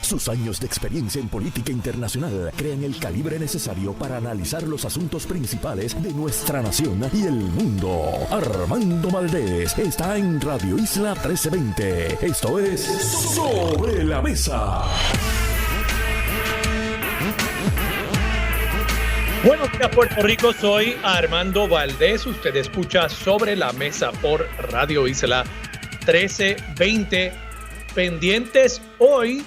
Sus años de experiencia en política internacional crean el calibre necesario para analizar los asuntos principales de nuestra nación y el mundo. Armando Valdés está en Radio Isla 1320. Esto es Sobre la Mesa. Buenos días, Puerto Rico. Soy Armando Valdés. Usted escucha Sobre la Mesa por Radio Isla 1320. Pendientes hoy,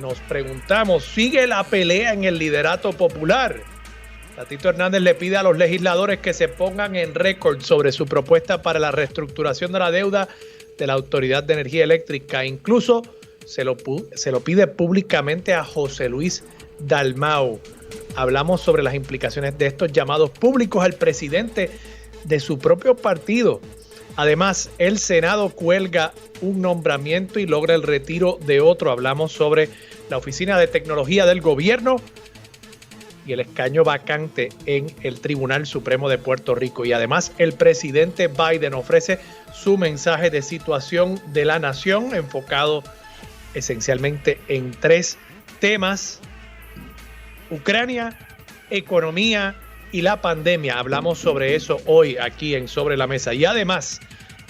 nos preguntamos, ¿sigue la pelea en el liderato popular? Tatito Hernández le pide a los legisladores que se pongan en récord sobre su propuesta para la reestructuración de la deuda de la Autoridad de Energía Eléctrica. Incluso se lo pide públicamente a José Luis Dalmau. Hablamos sobre las implicaciones de estos llamados públicos al presidente de su propio partido. Además, el Senado cuelga un nombramiento y logra el retiro de otro. Hablamos sobre la Oficina de Tecnología del Gobierno y el escaño vacante en el Tribunal Supremo de Puerto Rico. Y además, el presidente Biden ofrece su mensaje de situación de la nación, enfocado esencialmente en tres temas: Ucrania, economía y la pandemia. Hablamos sobre eso hoy aquí en Sobre la Mesa. Y además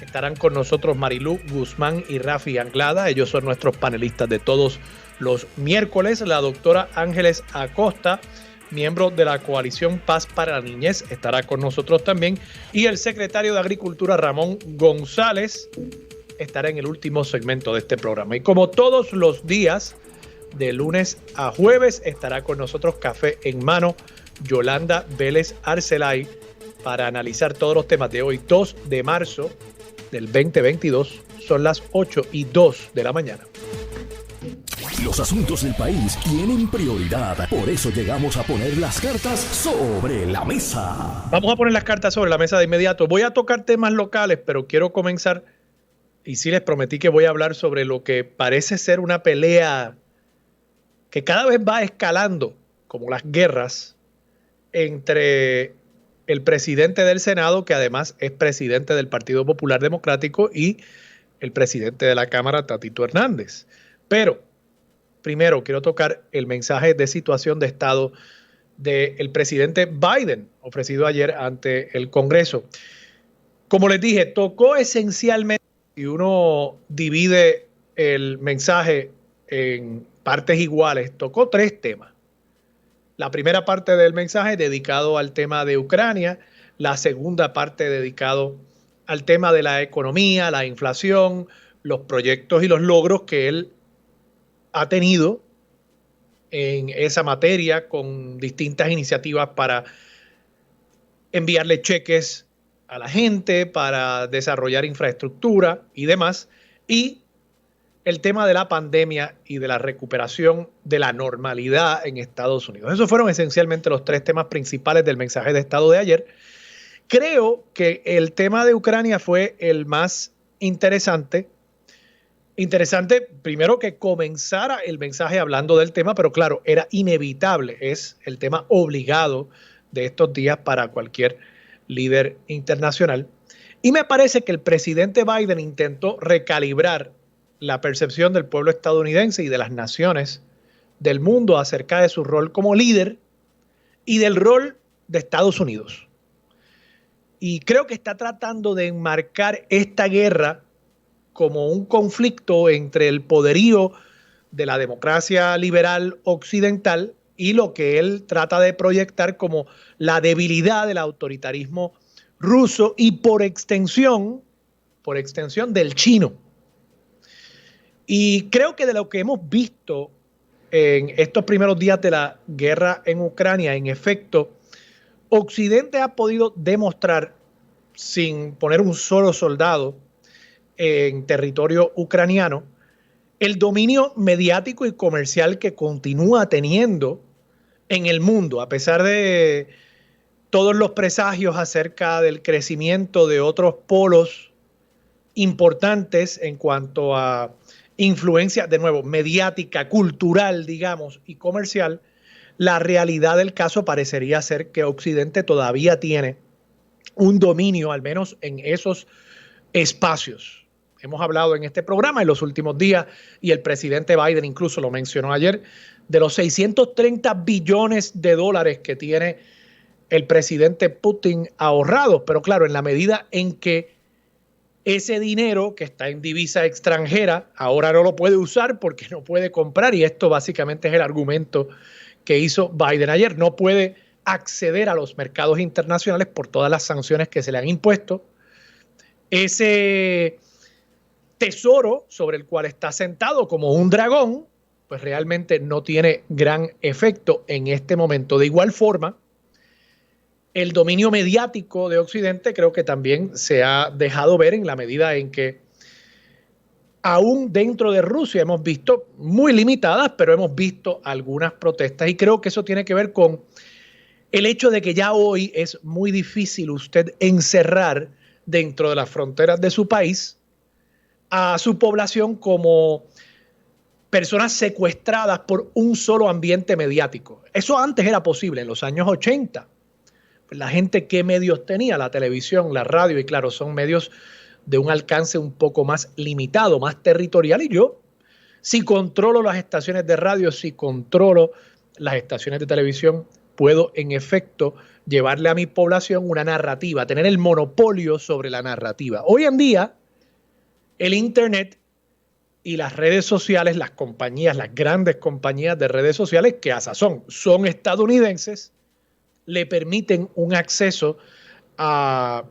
estarán con nosotros Marilú Guzmán y Rafi Anglada. Ellos son nuestros panelistas de todos los miércoles. La doctora Ángeles Acosta, miembro de la Coalición Paz para la Niñez, estará con nosotros también. Y el secretario de Agricultura, Ramón González, estará en el último segmento de este programa. Y como todos los días, de lunes a jueves, estará con nosotros Café en Mano, Yolanda Vélez Arcelay, para analizar todos los temas de hoy, 2 de marzo del 2022. Son las 8:02 de la mañana. Los asuntos del país tienen prioridad. Por eso llegamos a poner las cartas sobre la mesa. Vamos a poner las cartas sobre la mesa de inmediato. Voy a tocar temas locales, pero quiero comenzar, y sí les prometí que voy a hablar sobre lo que parece ser una pelea que cada vez va escalando, como las guerras, entre el presidente del Senado, que además es presidente del Partido Popular Democrático, y el presidente de la Cámara, Tatito Hernández. Pero primero quiero tocar el mensaje de situación de Estado del presidente Biden, ofrecido ayer ante el Congreso. Como les dije, tocó esencialmente, y uno divide el mensaje en partes iguales, tocó tres temas. La primera parte del mensaje dedicado al tema de Ucrania, la segunda parte dedicado al tema de la economía, la inflación, los proyectos y los logros que él ha tenido en esa materia, con distintas iniciativas para enviarle cheques a la gente, para desarrollar infraestructura y demás, y el tema de la pandemia y de la recuperación de la normalidad en Estados Unidos. Esos fueron esencialmente los tres temas principales del mensaje de Estado de ayer. Creo que el tema de Ucrania fue el más interesante. Interesante, primero, que comenzara el mensaje hablando del tema, pero claro, era inevitable, es el tema obligado de estos días para cualquier líder internacional. Y me parece que el presidente Biden intentó recalibrar la percepción del pueblo estadounidense y de las naciones del mundo acerca de su rol como líder y del rol de Estados Unidos. Y creo que está tratando de enmarcar esta guerra como un conflicto entre el poderío de la democracia liberal occidental y lo que él trata de proyectar como la debilidad del autoritarismo ruso y por extensión del chino. Y creo que de lo que hemos visto en estos primeros días de la guerra en Ucrania, en efecto, Occidente ha podido demostrar, sin poner un solo soldado en territorio ucraniano, el dominio mediático y comercial que continúa teniendo en el mundo, a pesar de todos los presagios acerca del crecimiento de otros polos importantes en cuanto a influencia, de nuevo, mediática, cultural, digamos, y comercial. La realidad del caso parecería ser que Occidente todavía tiene un dominio, al menos en esos espacios, Hemos hablado en este programa en los últimos días y el presidente Biden incluso lo mencionó ayer, de los 630 billones de dólares que tiene el presidente Putin ahorrados. Pero claro, en la medida en que ese dinero que está en divisa extranjera ahora no lo puede usar porque no puede comprar, y esto básicamente es el argumento que hizo Biden ayer, no puede acceder a los mercados internacionales por todas las sanciones que se le han impuesto. Ese tesoro sobre el cual está sentado como un dragón, pues realmente no tiene gran efecto en este momento. De igual forma, el dominio mediático de Occidente creo que también se ha dejado ver en la medida en que aún dentro de Rusia hemos visto, muy limitadas, pero hemos visto algunas protestas, y creo que eso tiene que ver con el hecho de que ya hoy es muy difícil usted encerrar dentro de las fronteras de su país a su población como personas secuestradas por un solo ambiente mediático. Eso antes era posible, en los años 80. La gente, ¿qué medios tenía? La televisión, la radio, y claro, son medios de un alcance un poco más limitado, más territorial, y yo, si controlo las estaciones de radio, si controlo las estaciones de televisión, puedo en efecto llevarle a mi población una narrativa, tener el monopolio sobre la narrativa. Hoy en día, el Internet y las redes sociales, las compañías, las grandes compañías de redes sociales, que a sazón son estadounidenses, le permiten un acceso a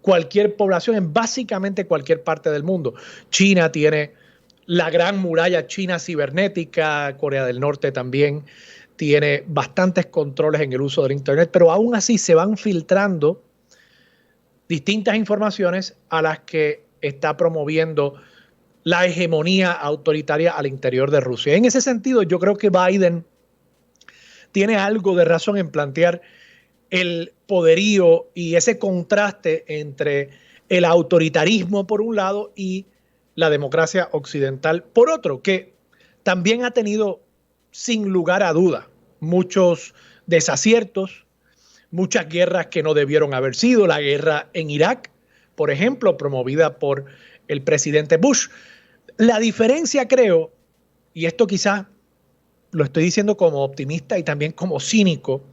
cualquier población en básicamente cualquier parte del mundo. China tiene la gran muralla china cibernética, Corea del Norte también tiene bastantes controles en el uso del Internet, pero aún así se van filtrando distintas informaciones a las que está promoviendo la hegemonía autoritaria al interior de Rusia. En ese sentido, yo creo que Biden tiene algo de razón en plantear el poderío y ese contraste entre el autoritarismo por un lado y la democracia occidental por otro, que también ha tenido sin lugar a duda muchos desaciertos, muchas guerras que no debieron haber sido, la guerra en Irak, por ejemplo, promovida por el presidente Bush. La diferencia, creo, y esto quizás lo estoy diciendo como optimista y también como cínico,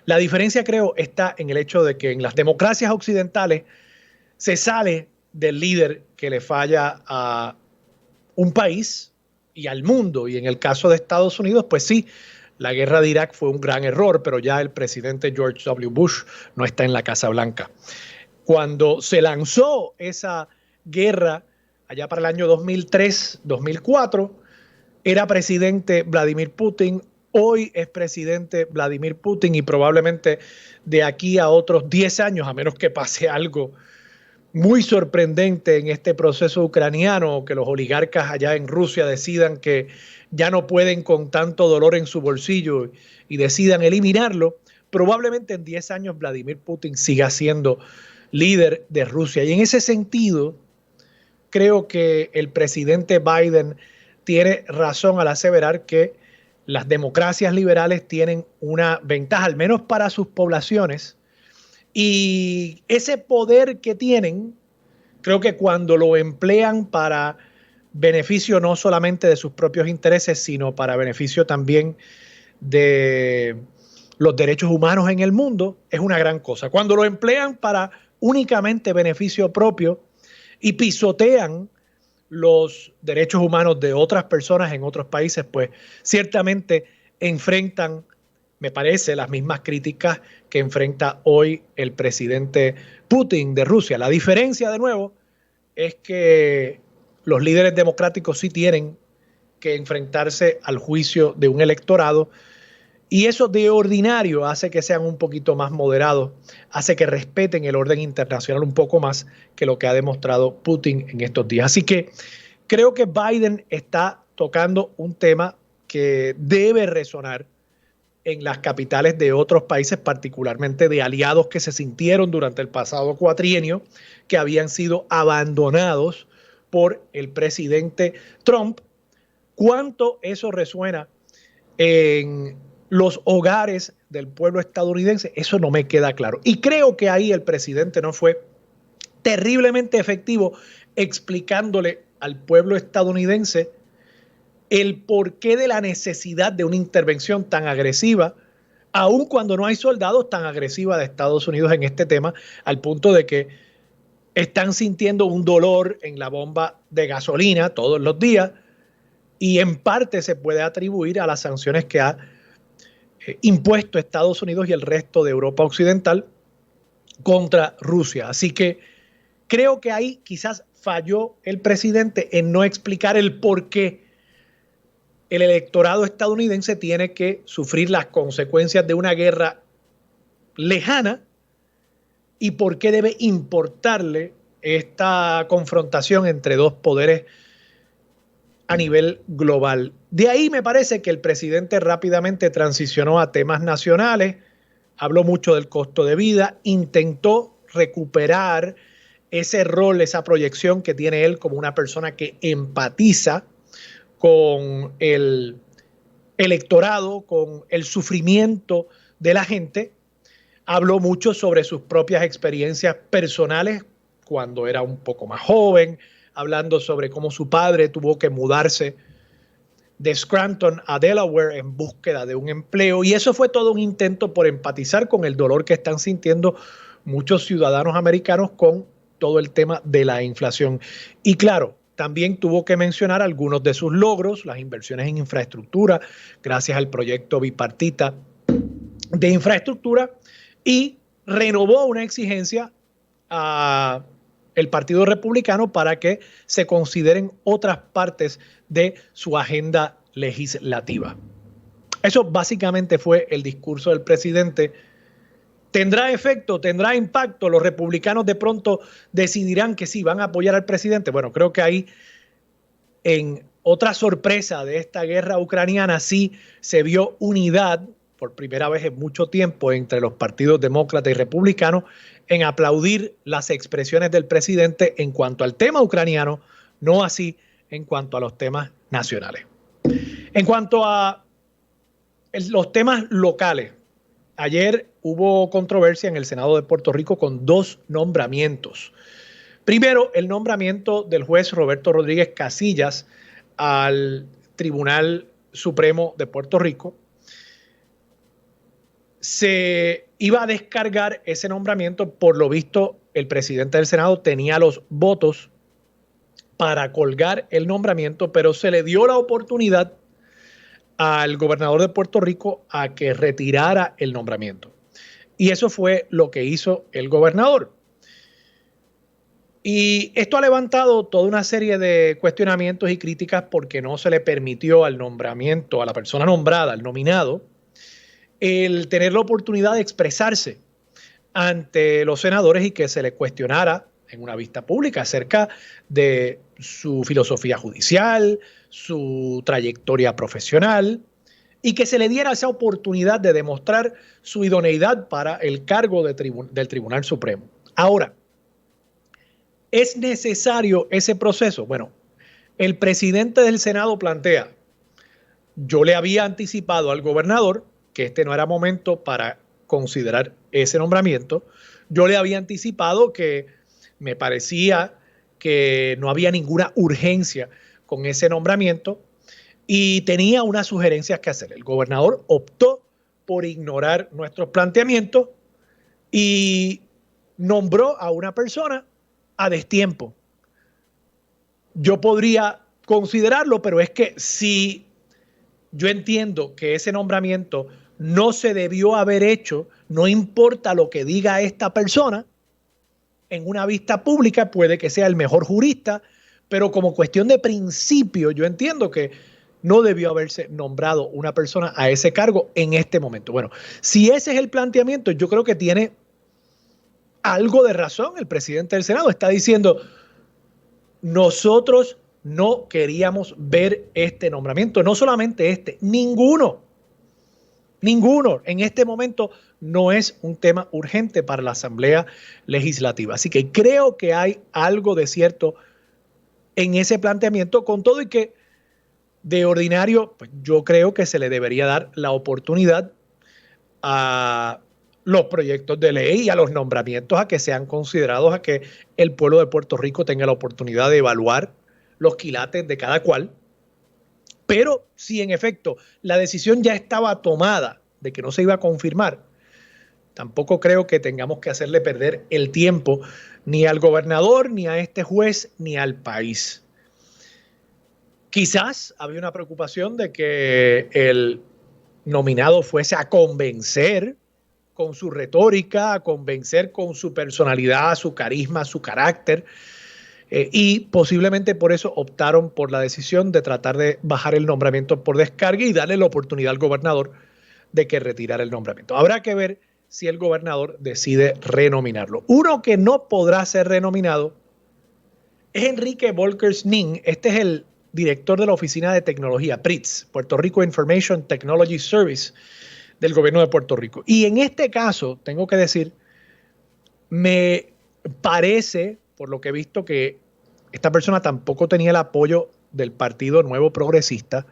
la diferencia, creo, está en el hecho de que en las democracias occidentales se sale del líder que le falla a un país y al mundo. Y en el caso de Estados Unidos, pues sí, la guerra de Irak fue un gran error, pero ya el presidente George W. Bush no está en la Casa Blanca. Cuando se lanzó esa guerra allá para el año 2003, 2004, era presidente Vladimir Putin. Hoy es presidente Vladimir Putin y probablemente de aquí a otros 10 años, a menos que pase algo muy sorprendente en este proceso ucraniano, que los oligarcas allá en Rusia decidan que ya no pueden con tanto dolor en su bolsillo y decidan eliminarlo, probablemente en 10 años Vladimir Putin siga siendo líder de Rusia. Y en ese sentido, creo que el presidente Biden tiene razón al aseverar que las democracias liberales tienen una ventaja, al menos para sus poblaciones, y ese poder que tienen, creo que cuando lo emplean para beneficio no solamente de sus propios intereses, sino para beneficio también de los derechos humanos en el mundo, es una gran cosa. Cuando lo emplean para únicamente beneficio propio y pisotean los derechos humanos de otras personas en otros países, pues ciertamente enfrentan, me parece, las mismas críticas que enfrenta hoy el presidente Putin de Rusia. La diferencia, de nuevo, es que los líderes democráticos sí tienen que enfrentarse al juicio de un electorado, y eso de ordinario hace que sean un poquito más moderados, hace que respeten el orden internacional un poco más que lo que ha demostrado Putin en estos días. Así que creo que Biden está tocando un tema que debe resonar en las capitales de otros países, particularmente de aliados que se sintieron durante el pasado cuatrienio, que habían sido abandonados por el presidente Trump. ¿Cuánto eso resuena en los hogares del pueblo estadounidense? Eso no me queda claro. Y creo que ahí el presidente no fue terriblemente efectivo explicándole al pueblo estadounidense el porqué de la necesidad de una intervención tan agresiva, aun cuando no hay soldados, tan agresiva de Estados Unidos en este tema, al punto de que están sintiendo un dolor en la bomba de gasolina todos los días, y en parte se puede atribuir a las sanciones que ha impuesto Estados Unidos y el resto de Europa Occidental contra Rusia. Así que creo que ahí quizás falló el presidente en no explicar el por qué el electorado estadounidense tiene que sufrir las consecuencias de una guerra lejana y por qué debe importarle esta confrontación entre dos poderes a nivel global. De ahí me parece que el presidente rápidamente transicionó a temas nacionales, habló mucho del costo de vida, intentó recuperar ese rol, esa proyección que tiene él como una persona que empatiza con el electorado, con el sufrimiento de la gente. Habló mucho sobre sus propias experiencias personales cuando era un poco más joven, hablando sobre cómo su padre tuvo que mudarse de Scranton a Delaware en búsqueda de un empleo, y eso fue todo un intento por empatizar con el dolor que están sintiendo muchos ciudadanos americanos con todo el tema de la inflación. Y claro, también tuvo que mencionar algunos de sus logros, las inversiones en infraestructura, gracias al proyecto bipartita de infraestructura, y renovó una exigencia a el Partido Republicano para que se consideren otras partes de su agenda legislativa. Eso básicamente fue el discurso del presidente. ¿Tendrá efecto? ¿Tendrá impacto? ¿Los republicanos de pronto decidirán que sí van a apoyar al presidente? Bueno, creo que ahí, en otra sorpresa de esta guerra ucraniana, sí se vio unidad por primera vez en mucho tiempo entre los partidos demócrata y republicano en aplaudir las expresiones del presidente en cuanto al tema ucraniano, no así en cuanto a los temas nacionales. En cuanto a los temas locales, ayer hubo controversia en el Senado de Puerto Rico con dos nombramientos. Primero, el nombramiento del juez Roberto Rodríguez Casillas al Tribunal Supremo de Puerto Rico. Se iba a descargar ese nombramiento. Por lo visto, el presidente del Senado tenía los votos para colgar el nombramiento, pero se le dio la oportunidad al gobernador de Puerto Rico a que retirara el nombramiento. Y eso fue lo que hizo el gobernador. Y esto ha levantado toda una serie de cuestionamientos y críticas porque no se le permitió al nombramiento, a la persona nombrada, al nominado, el tener la oportunidad de expresarse ante los senadores y que se le cuestionara en una vista pública acerca de su filosofía judicial, su trayectoria profesional, y que se le diera esa oportunidad de demostrar su idoneidad para el cargo del Tribunal Supremo. Ahora, ¿es necesario ese proceso? Bueno, el presidente del Senado plantea, yo le había anticipado al gobernador que este no era momento para considerar ese nombramiento. Yo le había anticipado que me parecía que no había ninguna urgencia con ese nombramiento y tenía unas sugerencias que hacer. El gobernador optó por ignorar nuestros planteamientos y nombró a una persona a destiempo. Yo podría considerarlo, pero es que si yo entiendo que ese nombramiento no se debió haber hecho, no importa lo que diga esta persona, en una vista pública puede que sea el mejor jurista, pero como cuestión de principio yo entiendo que no debió haberse nombrado una persona a ese cargo en este momento. Bueno, si ese es el planteamiento, yo creo que tiene algo de razón el presidente del Senado. Está diciendo, nosotros no queríamos ver este nombramiento, no solamente este, ninguno. En este momento no es un tema urgente para la Asamblea Legislativa. Así que creo que hay algo de cierto en ese planteamiento, con todo y que de ordinario, pues yo creo que se le debería dar la oportunidad a los proyectos de ley y a los nombramientos a que sean considerados, a que el pueblo de Puerto Rico tenga la oportunidad de evaluar los quilates de cada cual. Pero si en efecto la decisión ya estaba tomada de que no se iba a confirmar, tampoco creo que tengamos que hacerle perder el tiempo ni al gobernador, ni a este juez, ni al país. Quizás había una preocupación de que el nominado fuese a convencer con su retórica, a convencer con su personalidad, su carisma, su carácter, y posiblemente por eso optaron por la decisión de tratar de bajar el nombramiento por descarga y darle la oportunidad al gobernador de que retirara el nombramiento. Habrá que ver si el gobernador decide renominarlo. Uno que no podrá ser renominado es Enrique Volker-Sning. Este es el director de la Oficina de Tecnología, PRITS, Puerto Rico Information Technology Service, del gobierno de Puerto Rico. Y en este caso, tengo que decir, me parece, por lo que he visto, que esta persona tampoco tenía el apoyo del Partido Nuevo Progresista,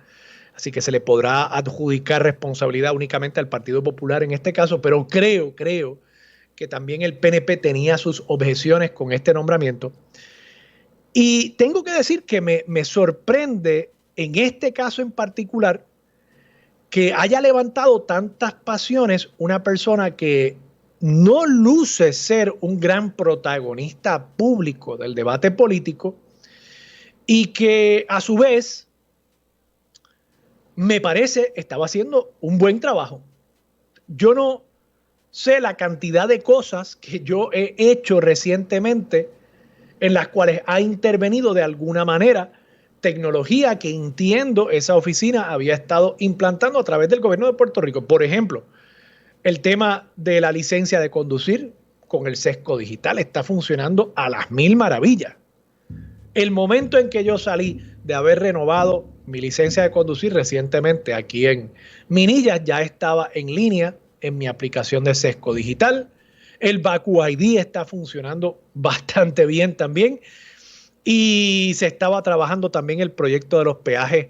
así que se le podrá adjudicar responsabilidad únicamente al Partido Popular en este caso, pero creo que también el PNP tenía sus objeciones con este nombramiento. Y tengo que decir que me sorprende en este caso en particular que haya levantado tantas pasiones una persona que no luce ser un gran protagonista público del debate político y que a su vez me parece estaba haciendo un buen trabajo. Yo no sé la cantidad de cosas que yo he hecho recientemente en las cuales ha intervenido de alguna manera tecnología que entiendo esa oficina había estado implantando a través del gobierno de Puerto Rico. Por ejemplo, el tema de la licencia de conducir con el sesgo digital está funcionando a las mil maravillas. El momento en que yo salí de haber renovado mi licencia de conducir recientemente aquí en Minillas, ya estaba en línea en mi aplicación de sesgo digital. El Baku ID está funcionando bastante bien también. Y se estaba trabajando también el proyecto de los peajes,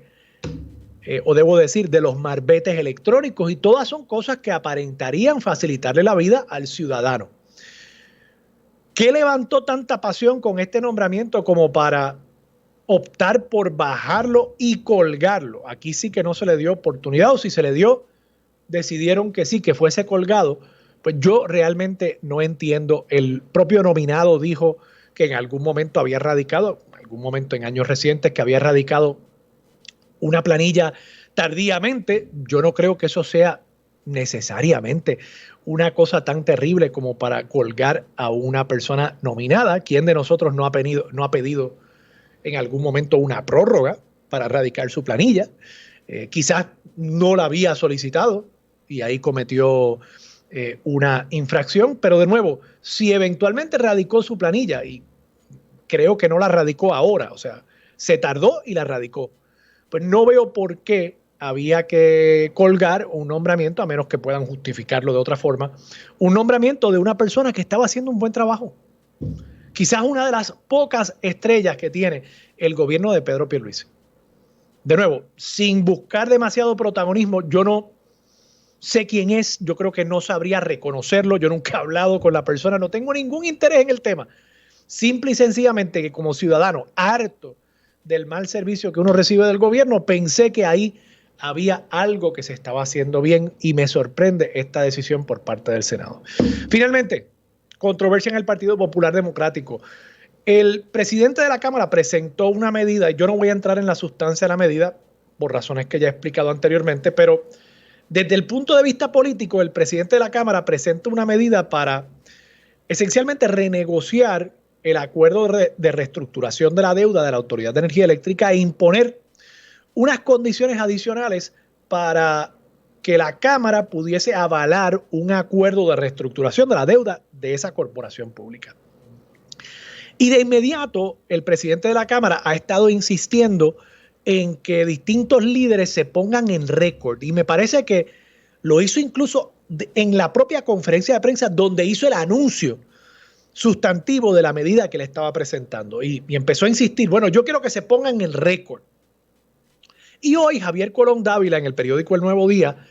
o debo decir, de los marbetes electrónicos. Y todas son cosas que aparentarían facilitarle la vida al ciudadano. ¿Qué levantó tanta pasión con este nombramiento como para optar por bajarlo y colgarlo? Aquí sí que no se le dio oportunidad, o si se le dio, decidieron que sí, que fuese colgado. Pues yo realmente no entiendo. El propio nominado dijo que en algún momento había radicado, en algún momento en años recientes, que había radicado una planilla tardíamente. Yo no creo que eso sea necesariamente una cosa tan terrible como para colgar a una persona nominada. ¿Quién de nosotros no ha pedido en algún momento una prórroga para radicar su planilla? Quizás no la había solicitado y ahí cometió una infracción, pero de nuevo, si eventualmente radicó su planilla, y creo que no la radicó ahora, o sea, se tardó y la radicó, pues no veo por qué había que colgar un nombramiento, a menos que puedan justificarlo de otra forma, un nombramiento de una persona que estaba haciendo un buen trabajo. Quizás una de las pocas estrellas que tiene el gobierno de Pedro Pierluisi. De nuevo, sin buscar demasiado protagonismo, yo no sé quién es, yo creo que no sabría reconocerlo, yo nunca he hablado con la persona, no tengo ningún interés en el tema. Simple y sencillamente que como ciudadano harto del mal servicio que uno recibe del gobierno, pensé que ahí había algo que se estaba haciendo bien y me sorprende esta decisión por parte del Senado. Finalmente, controversia en el Partido Popular Democrático. El presidente de la Cámara presentó una medida, y yo no voy a entrar en la sustancia de la medida por razones que ya he explicado anteriormente, pero desde el punto de vista político, el presidente de la Cámara presenta una medida para esencialmente renegociar el acuerdo de reestructuración de la deuda de la Autoridad de Energía Eléctrica e imponer unas condiciones adicionales para que la Cámara pudiese avalar un acuerdo de reestructuración de la deuda de esa corporación pública. Y de inmediato, el presidente de la Cámara ha estado insistiendo en que distintos líderes se pongan en récord. Y me parece que lo hizo incluso en la propia conferencia de prensa donde hizo el anuncio sustantivo de la medida que le estaba presentando. Y empezó a insistir, bueno, yo quiero que se pongan en récord. Y hoy Javier Colón Dávila en el periódico El Nuevo Día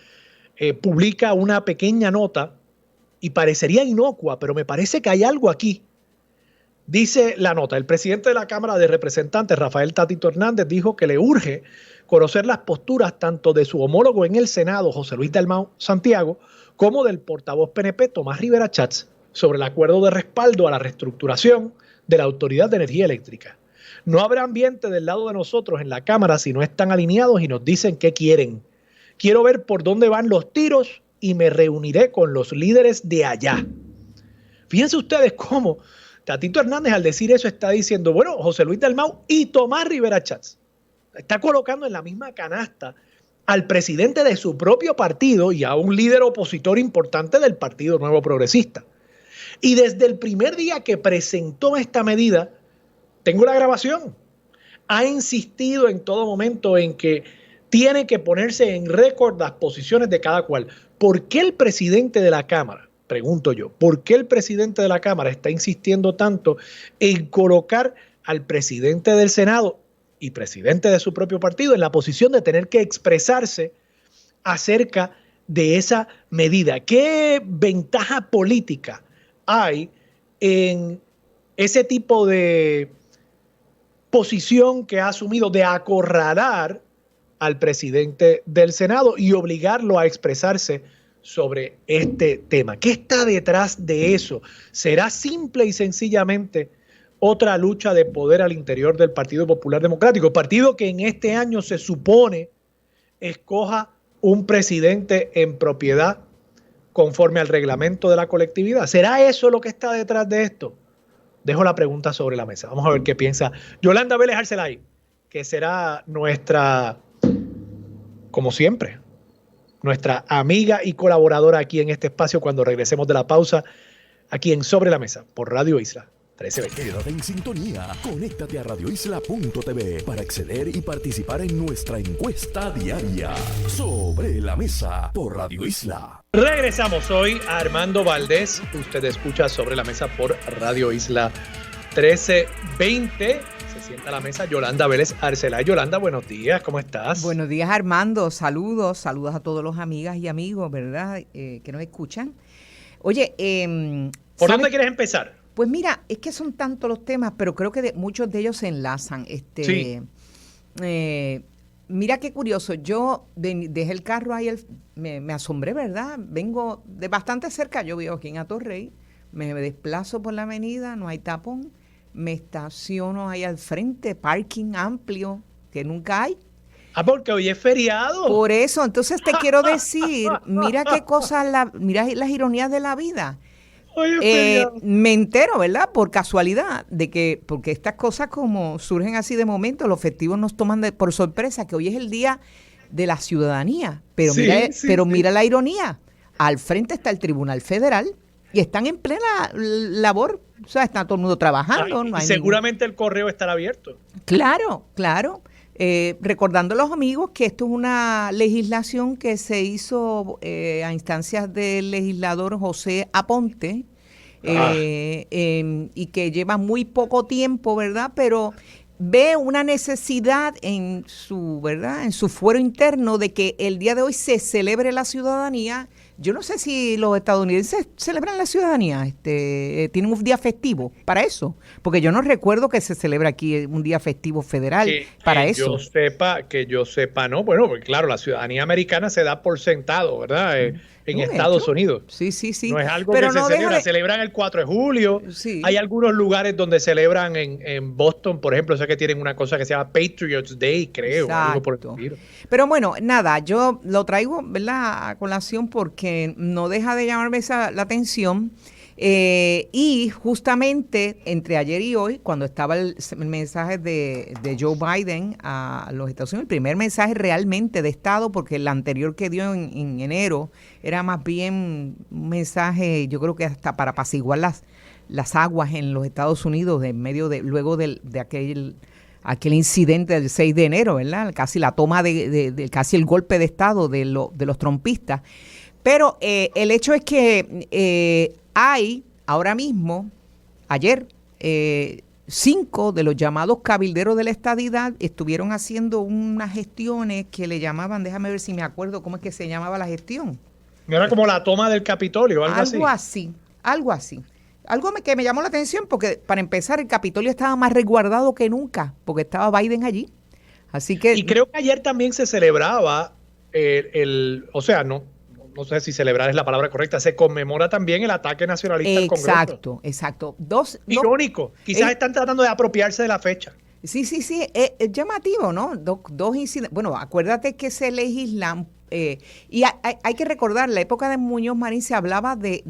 publica una pequeña nota y parecería inocua, pero me parece que hay algo aquí. Dice la nota, el presidente de la Cámara de Representantes, Rafael Tatito Hernández, dijo que le urge conocer las posturas tanto de su homólogo en el Senado, José Luis Dalmau Santiago, como del portavoz PNP, Tomás Rivera Chats, sobre el acuerdo de respaldo a la reestructuración de la Autoridad de Energía Eléctrica. No habrá ambiente del lado de nosotros en la Cámara si no están alineados y nos dicen qué quieren. Quiero ver por dónde van los tiros y me reuniré con los líderes de allá. Fíjense ustedes cómo Tatito Hernández al decir eso está diciendo, bueno, José Luis Dalmau y Tomás Rivera Chats. Está colocando en la misma canasta al presidente de su propio partido y a un líder opositor importante del Partido Nuevo Progresista. Y desde el primer día que presentó esta medida, tengo la grabación, ha insistido en todo momento en que tiene que ponerse en récord las posiciones de cada cual. ¿Por qué el presidente de la Cámara, pregunto yo, por qué el presidente de la Cámara está insistiendo tanto en colocar al presidente del Senado y presidente de su propio partido en la posición de tener que expresarse acerca de esa medida? ¿Qué ventaja política hay en ese tipo de posición que ha asumido de acorralar al presidente del Senado y obligarlo a expresarse sobre este tema? ¿Qué está detrás de eso? ¿Será simple y sencillamente otra lucha de poder al interior del Partido Popular Democrático? Partido que en este año se supone escoja un presidente en propiedad conforme al reglamento de la colectividad. ¿Será eso lo que está detrás de esto? Dejo la pregunta sobre la mesa. Vamos a ver qué piensa Yolanda Vélez Arcelay, que será nuestra, como siempre, nuestra amiga y colaboradora aquí en este espacio cuando regresemos de la pausa, aquí en Sobre la Mesa, por Radio Isla 1320. Quédate en sintonía. Conéctate a radioisla.tv para acceder y participar en nuestra encuesta diaria. Sobre la Mesa, por Radio Isla. Regresamos hoy a Armando Valdés. Usted escucha Sobre la Mesa por Radio Isla 1320. Se sienta a la mesa Yolanda Vélez Arcelay. Yolanda, buenos días, ¿cómo estás? Buenos días, Armando. Saludos a todos los amigas y amigos, ¿verdad? Que nos escuchan. Oye, ¿por dónde quieres empezar? Pues mira, es que son tantos los temas, pero creo que muchos de ellos se enlazan. Sí. Mira qué curioso, yo dejé el carro ahí, me asombré, ¿verdad? Vengo de bastante cerca, yo vivo aquí en Atorrey, me desplazo por la avenida, no hay tapón, me estaciono ahí al frente, parking amplio, que nunca hay. Ah, porque hoy es feriado. Por eso, entonces te quiero decir, mira qué cosas, mira las ironías de la vida. Me entero, ¿verdad? Por casualidad, de que, porque estas cosas como surgen así de momento, los festivos nos toman por sorpresa, que hoy es el Día de la Ciudadanía. Pero sí, mira la ironía. Al frente está el Tribunal Federal y están en plena labor. O sea, está todo el mundo trabajando. No hay seguramente el correo estará abierto. Claro. Recordando a los amigos que esto es una legislación que se hizo a instancias del legislador José Aponte y que lleva muy poco tiempo, ¿verdad? Pero ve una necesidad en su fuero interno de que el día de hoy se celebre la ciudadanía. Yo no sé si los estadounidenses celebran la ciudadanía, tienen un día festivo para eso, porque yo no recuerdo que se celebra aquí un día festivo federal para eso. Que yo sepa, no. Bueno, porque claro, la ciudadanía americana se da por sentado, ¿verdad? En Estados Unidos. Sí. No es algo que se celebra. Celebran el 4 de julio. Sí. Hay algunos lugares donde celebran en Boston, por ejemplo, sé que tienen una cosa que se llama Patriots Day, creo. Algo por el estilo. Pero bueno, nada, yo lo traigo, ¿verdad?, a colación porque no deja de llamarme la atención. Y justamente entre ayer y hoy, cuando estaba el mensaje de Joe Biden a los Estados Unidos, el primer mensaje realmente de Estado, porque el anterior que dio en enero era más bien un mensaje, yo creo que hasta para apaciguar las aguas en los Estados Unidos luego de aquel incidente del 6 de enero, ¿verdad? Casi la toma casi el golpe de Estado de los trumpistas. Pero el hecho es que hay ahora mismo, ayer, 5 de los llamados cabilderos de la estadidad estuvieron haciendo unas gestiones que le llamaban, déjame ver si me acuerdo cómo es que se llamaba la gestión. Era como la toma del Capitolio, algo así. Algo así. Algo que me llamó la atención porque, para empezar, el Capitolio estaba más resguardado que nunca porque estaba Biden allí. Así que... Y creo que ayer también se celebraba o sea, no sé si celebrar es la palabra correcta, se conmemora también el ataque nacionalista al Congreso. Exacto. Irónico. Quizás están tratando de apropiarse de la fecha. Sí. Es llamativo, ¿no? Dos incidentes. Bueno, acuérdate que se legislan. Y hay que recordar, la época de Muñoz Marín se hablaba de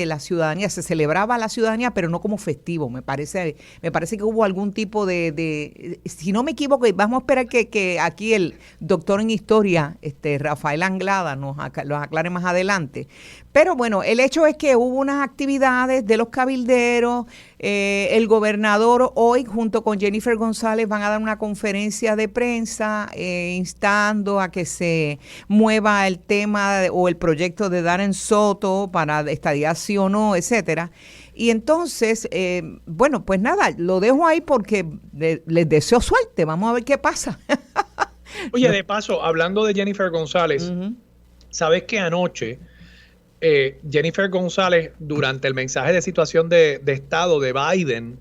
la ciudadanía, se celebraba la ciudadanía, pero no como festivo. Me parece que hubo algún tipo si no me equivoco, vamos a esperar que aquí el doctor en historia, Rafael Anglada, los aclare más adelante. Pero bueno, el hecho es que hubo unas actividades de los cabilderos, el gobernador hoy junto con Jennifer González van a dar una conferencia de prensa instando a que se mueva el tema o el proyecto de Darren Soto para estadía sí o no, etcétera. Y entonces, bueno, pues nada, lo dejo ahí porque les deseo suerte, vamos a ver qué pasa. Oye, de paso, hablando de Jennifer González, ¿sabes que anoche Jennifer González, durante el mensaje de situación de Estado de Biden,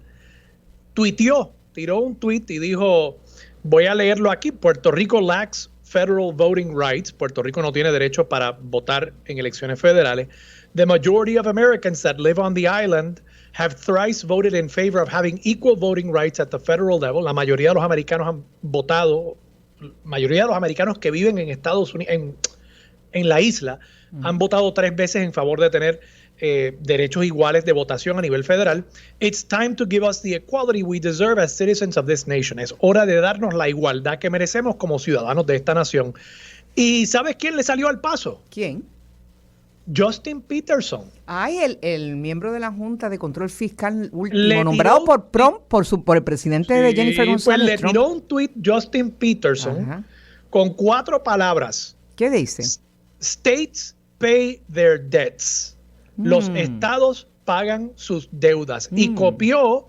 tiró un tweet y dijo, voy a leerlo aquí, Puerto Rico lacks federal voting rights, Puerto Rico no tiene derecho para votar en elecciones federales. The majority of Americans that live on the island have thrice voted in favor of having equal voting rights at the federal level. La mayoría de los americanos han votado, mayoría de los americanos que viven en Estados Unidos, en la isla, han votado 3 veces en favor de tener derechos iguales de votación a nivel federal. It's time to give us the equality we deserve as citizens of this nation. Es hora de darnos la igualdad que merecemos como ciudadanos de esta nación. ¿Y sabes quién le salió al paso? ¿Quién? Justin Peterson. Ay, el miembro de la Junta de Control Fiscal último, nombrado por el presidente de Jennifer González. Pues le tiró un tweet Justin Peterson con 4 palabras. ¿Qué dice? States pay their debts. Los estados pagan sus deudas. Y copió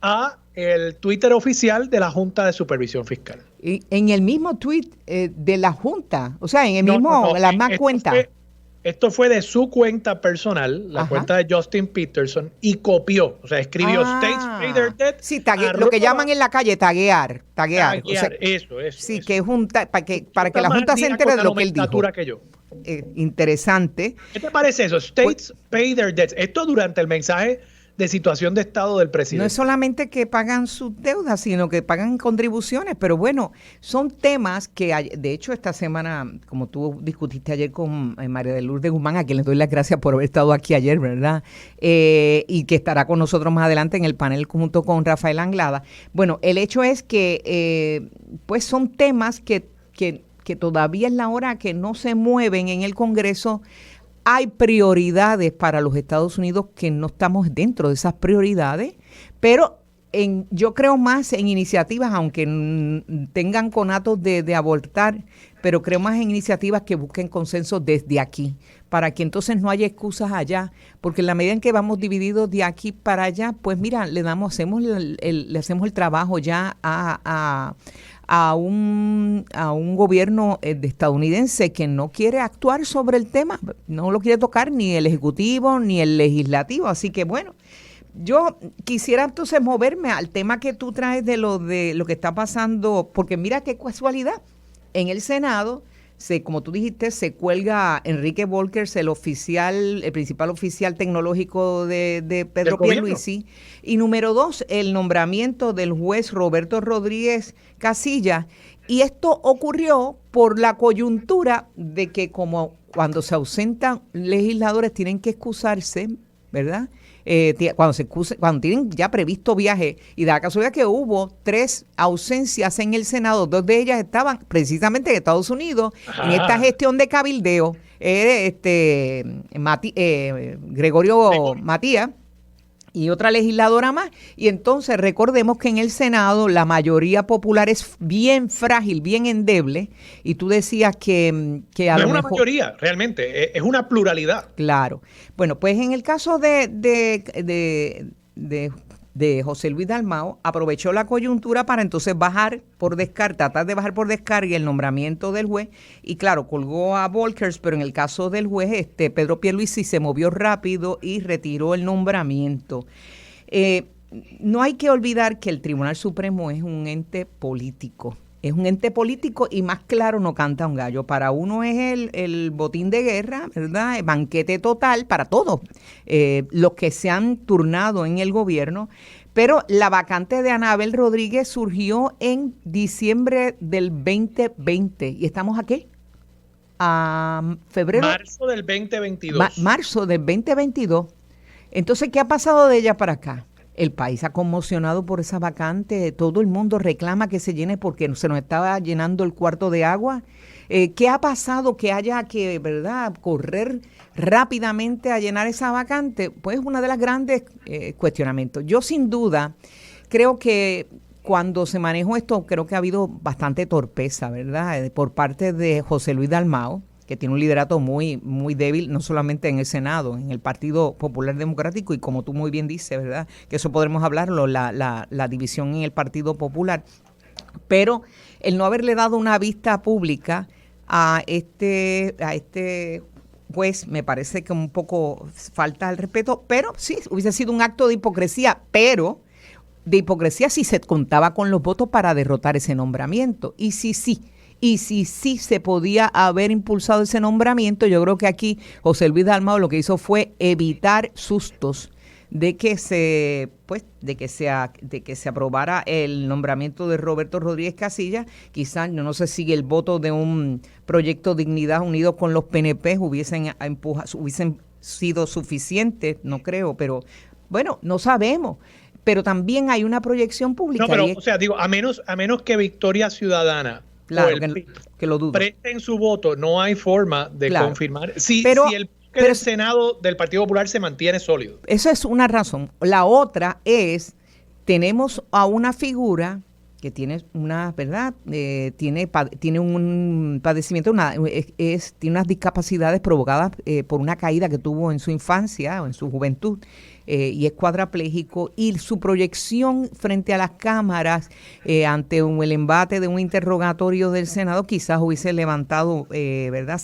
a el Twitter oficial de la Junta de Supervisión Fiscal. Y en el mismo tweet de la Junta, o sea, en el mismo, la más cuenta. Esto fue de su cuenta personal, la cuenta de Justin Peterson, y copió, o sea, escribió States pay their debts. Sí, lo que llaman en la calle taguear. O sea, eso. Sí, eso. que es para que la Junta se entere de lo que él dijo. Que yo. Interesante. ¿Qué te parece eso? States pay their debts. Esto durante el mensaje de situación de estado del presidente. No es solamente que pagan sus deudas, sino que pagan contribuciones, pero bueno, son temas que, de hecho, esta semana, como tú discutiste ayer con María de Lourdes Guzmán, a quien les doy las gracias por haber estado aquí ayer, ¿verdad? Y que estará con nosotros más adelante en el panel junto con Rafael Anglada. Bueno, el hecho es que, pues son temas que todavía es la hora que no se mueven en el Congreso. Hay prioridades para los Estados Unidos que no estamos dentro de esas prioridades, pero yo creo más en iniciativas, aunque tengan conatos de abortar, pero creo más en iniciativas que busquen consenso desde aquí, para que entonces no haya excusas allá, porque en la medida en que vamos divididos de aquí para allá, pues mira, le hacemos el trabajo ya a un gobierno estadounidense que no quiere actuar sobre el tema, no lo quiere tocar ni el Ejecutivo ni el Legislativo. Así que bueno, yo quisiera entonces moverme al tema que tú traes de lo que está pasando, porque mira qué casualidad, en el Senado, como tú dijiste, se cuelga Enrique Volkers, el principal oficial tecnológico de Pedro Pierluisi. Y número 2, el nombramiento del juez Roberto Rodríguez Casilla. Y esto ocurrió por la coyuntura de que como cuando se ausentan legisladores tienen que excusarse, ¿verdad? Cuando tienen ya previsto viaje, y da la casualidad que hubo 3 ausencias en el Senado, 2 de ellas estaban precisamente en Estados Unidos, en esta gestión de cabildeo, Gregorio Matías y otra legisladora más, y entonces recordemos que en el Senado la mayoría popular es bien frágil, bien endeble, y tú decías que no es una mayoría, realmente, es una pluralidad. Claro. Bueno, pues en el caso de de José Luis Dalmau, aprovechó la coyuntura para entonces tratar de bajar por descarga el nombramiento del juez, y claro, colgó a Volkers, pero en el caso del juez, Pedro Pierluisi se movió rápido y retiró el nombramiento. No hay que olvidar que el Tribunal Supremo es un ente político. Es un ente político y más claro no canta un gallo. Para uno es el botín de guerra, ¿verdad? El banquete total para todos los que se han turnado en el gobierno. Pero la vacante de Anabel Rodríguez surgió en diciembre del 2020. ¿Y estamos aquí? A febrero. Marzo del 2022. Marzo del 2022. Entonces, ¿qué ha pasado de ella para acá? El país ha conmocionado por esa vacante, todo el mundo reclama que se llene porque se nos estaba llenando el cuarto de agua. ¿Qué ha pasado que haya que, verdad, correr rápidamente a llenar esa vacante? Pues una de las grandes cuestionamientos. Yo sin duda creo que cuando se manejó esto, creo que ha habido bastante torpeza, ¿verdad? Por parte de José Luis Dalmau, que tiene un liderato muy, muy débil, no solamente en el Senado, en el Partido Popular Democrático, y como tú muy bien dices, ¿verdad? Que eso podremos hablarlo, la división en el Partido Popular. Pero el no haberle dado una vista pública a este juez, me parece que un poco falta el respeto, pero sí, hubiese sido un acto de hipocresía, pero de hipocresía si se contaba con los votos para derrotar ese nombramiento. Y si sí se podía haber impulsado ese nombramiento, yo creo que aquí José Luis Dalmau lo que hizo fue evitar sustos de que se aprobara el nombramiento de Roberto Rodríguez Casillas. Quizás, no sé si el voto de un proyecto Dignidad Unido con los PNP hubiesen sido suficientes, no creo, pero bueno, no sabemos. Pero también hay una proyección pública. No, pero, o sea, digo, a menos que Victoria Ciudadana, claro, que lo dudo, presten su voto, no hay forma de confirmar. Si el Senado del Partido Popular se mantiene sólido. Esa es una razón. La otra es, tenemos a una figura que tiene una, ¿verdad? Tiene un padecimiento, tiene unas discapacidades provocadas por una caída que tuvo en su infancia o en su juventud. Y es cuadraplégico, y su proyección frente a las cámaras ante el embate de un interrogatorio del Senado quizás hubiese levantado, ¿verdad?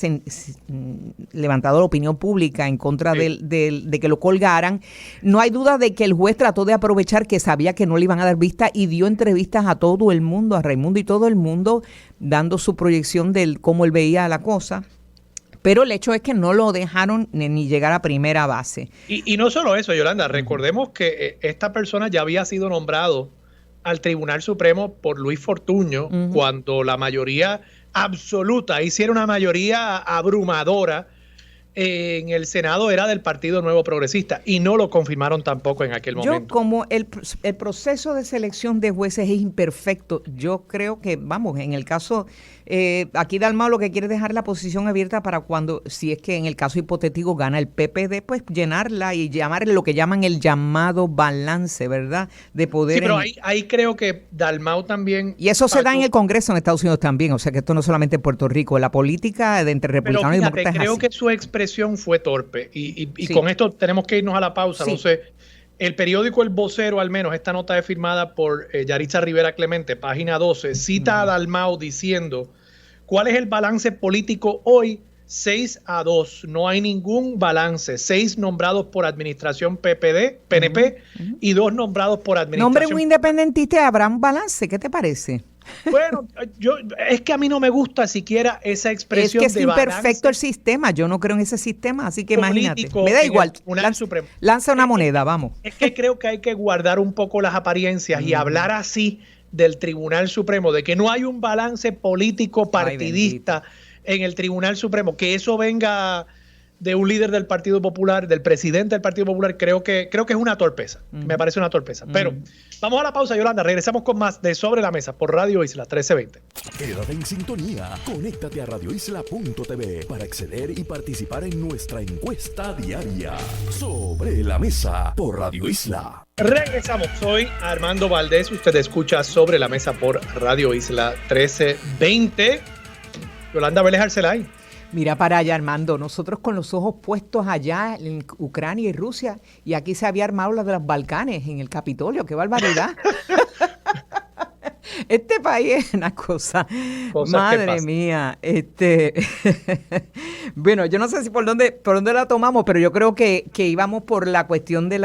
Levantado la opinión pública en contra de que lo colgaran. No hay duda de que el juez trató de aprovechar que sabía que no le iban a dar vista y dio entrevistas a todo el mundo, a Raimundo y todo el mundo, dando su proyección de cómo él veía la cosa. Pero el hecho es que no lo dejaron ni llegar a primera base. Y no solo eso, Yolanda, recordemos que esta persona ya había sido nombrado al Tribunal Supremo por Luis Fortuño, cuando la mayoría absoluta, hicieron una mayoría abrumadora en el Senado, era del Partido Nuevo Progresista, y no lo confirmaron tampoco en aquel momento. Como el proceso de selección de jueces es imperfecto, yo creo que, en el caso, aquí Dalmau lo que quiere es dejar la posición abierta para cuando, si es que en el caso hipotético gana el PPD, pues llenarla y llamarle lo que llaman el llamado balance, ¿verdad? De poder. Sí, pero ahí creo que Dalmau también. Y eso se da en el Congreso en Estados Unidos también, o sea que esto no solamente en Puerto Rico, la política de entre republicanos y demócratas. Creo que su expresión fue torpe y con esto tenemos que irnos a la pausa. No sé, el periódico El Vocero, al menos esta nota es firmada por Yaritza Rivera Clemente, página 12, cita a Dalmau diciendo: ¿cuál es el balance político hoy? 6-2, no hay ningún balance. 6 nombrados por administración PNP y 2 nombrados por administración. Nombre un independentista, habrá un balance, ¿qué te parece? Bueno, es que a mí no me gusta siquiera esa expresión de balance. Es que es imperfecto el sistema, yo no creo en ese sistema, así que imagínate. Me da igual, lanza una moneda, vamos. Es que creo que hay que guardar un poco las apariencias y hablar así del Tribunal Supremo, de que no hay un balance político partidista en el Tribunal Supremo, que eso venga de un líder del Partido Popular, del presidente del Partido Popular, creo que es una torpeza. Me parece una torpeza. Pero vamos a la pausa, Yolanda. Regresamos con más de Sobre la Mesa por Radio Isla 1320. Quédate en sintonía. Conéctate a radioisla.tv para acceder y participar en nuestra encuesta diaria. Sobre la Mesa por Radio Isla. Regresamos. Soy Armando Valdés. Usted escucha Sobre la Mesa por Radio Isla 1320. Yolanda Vélez Arcelay. Mira para allá, Armando, nosotros con los ojos puestos allá en Ucrania y Rusia, y aquí se había armado la de los Balcanes en el Capitolio, qué barbaridad. Este país es una cosa, madre mía, bueno, yo no sé si por dónde la tomamos, pero yo creo que íbamos por la cuestión de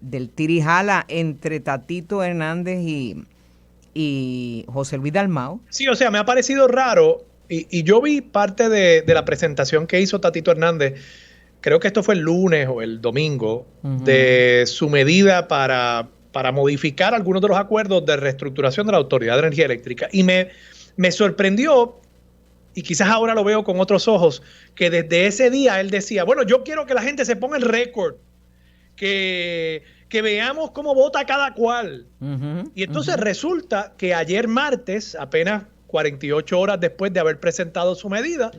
del tirijala entre Tatito Hernández y José Luis Dalmau. Sí, o sea, me ha parecido raro, y yo vi parte de la presentación que hizo Tatito Hernández, creo que esto fue el lunes o el domingo, de su medida para modificar algunos de los acuerdos de reestructuración de la Autoridad de Energía Eléctrica. Y me sorprendió, y quizás ahora lo veo con otros ojos, que desde ese día él decía, bueno, yo quiero que la gente se ponga el récord, que veamos cómo vota cada cual. Y entonces resulta que ayer martes, apenas 48 horas después de haber presentado su medida,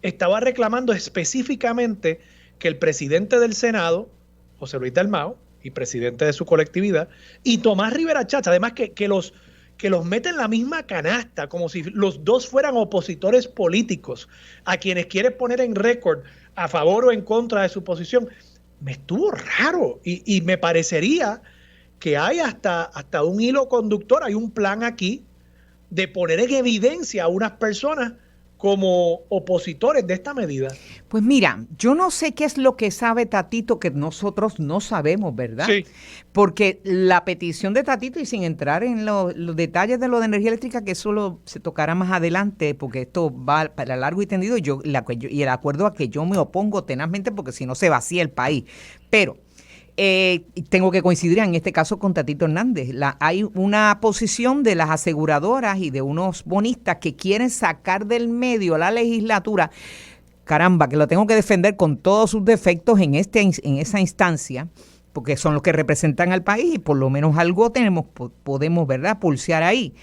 estaba reclamando específicamente que el presidente del Senado, José Luis Dalmau, y presidente de su colectividad, y Tomás Rivera Chatz, además que los mete en la misma canasta, como si los dos fueran opositores políticos, a quienes quiere poner en récord a favor o en contra de su posición. Me estuvo raro, y me parecería que hay hasta un hilo conductor, hay un plan aquí de poner en evidencia a unas personas como opositores de esta medida. Pues mira, yo no sé qué es lo que sabe Tatito que nosotros no sabemos, ¿verdad? Sí. Porque la petición de Tatito, y sin entrar en los detalles de lo de energía eléctrica, que eso se tocará más adelante, porque esto va para largo y tendido, y el acuerdo a que yo me opongo tenazmente, porque si no se vacía el país. Pero tengo que coincidir en este caso con Tatito Hernández. Hay una posición de las aseguradoras y de unos bonistas que quieren sacar del medio la legislatura. Caramba, que lo tengo que defender con todos sus defectos en esa instancia, porque son los que representan al país y por lo menos algo podemos, ¿verdad?, pulsear ahí.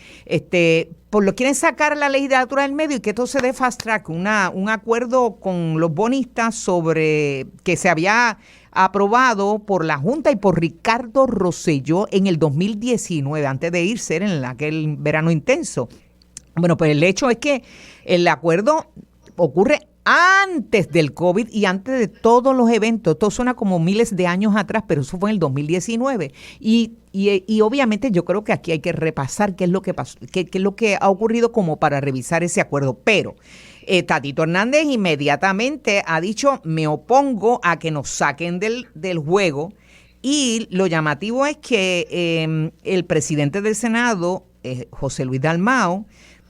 Por lo quieren sacar la legislatura del medio y que esto se dé fast track, un acuerdo con los bonistas sobre que se había aprobado por la Junta y por Ricardo Rosselló en el 2019, antes de irse en aquel verano intenso. Bueno, pues el hecho es que el acuerdo ocurre antes del COVID y antes de todos los eventos. Esto suena como miles de años atrás, pero eso fue en el 2019. Y obviamente yo creo que aquí hay que repasar qué es lo que pasó, qué es lo que ha ocurrido como para revisar ese acuerdo. Pero Tatito Hernández inmediatamente ha dicho, me opongo a que nos saquen del juego. Y lo llamativo es que el presidente del Senado, José Luis Dalmau,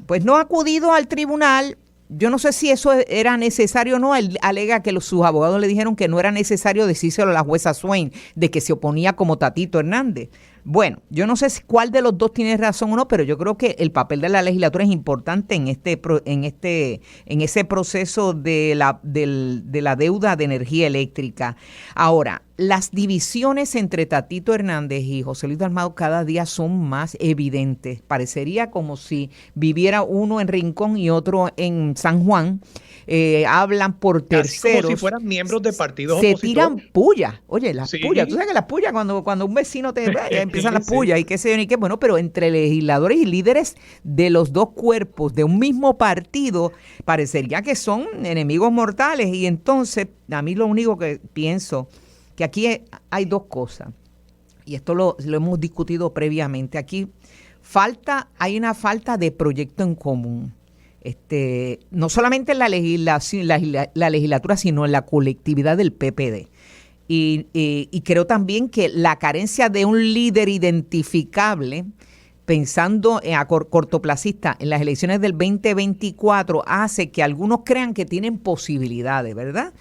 pues no ha acudido al tribunal. Yo no sé si eso era necesario o no. Él alega que sus abogados le dijeron que no era necesario decírselo a la jueza Swain, de que se oponía como Tatito Hernández. Bueno, yo no sé cuál de los dos tiene razón o no, pero yo creo que el papel de la legislatura es importante en ese proceso de la deuda de energía eléctrica. Ahora, las divisiones entre Tatito Hernández y José Luis Dalmau cada día son más evidentes. Parecería como si viviera uno en Rincón y otro en San Juan. Hablan por terceros. Como si fueran miembros de partidos se opositores. Tiran pullas. Oye, las Sí. pullas. Tú sabes que las pullas, cuando un vecino te empiezan las pullas y qué sé yo ni qué. Bueno, pero entre legisladores y líderes de los dos cuerpos de un mismo partido, parecería que son enemigos mortales. Y entonces, a mí lo único que pienso, que aquí hay dos cosas, y esto lo hemos discutido previamente. Aquí hay una falta de proyecto en común. No solamente en la legislatura, sino en la colectividad del PPD. Y creo también que la carencia de un líder identificable, pensando a cortoplacista en las elecciones del 2024, hace que algunos crean que tienen posibilidades, ¿verdad?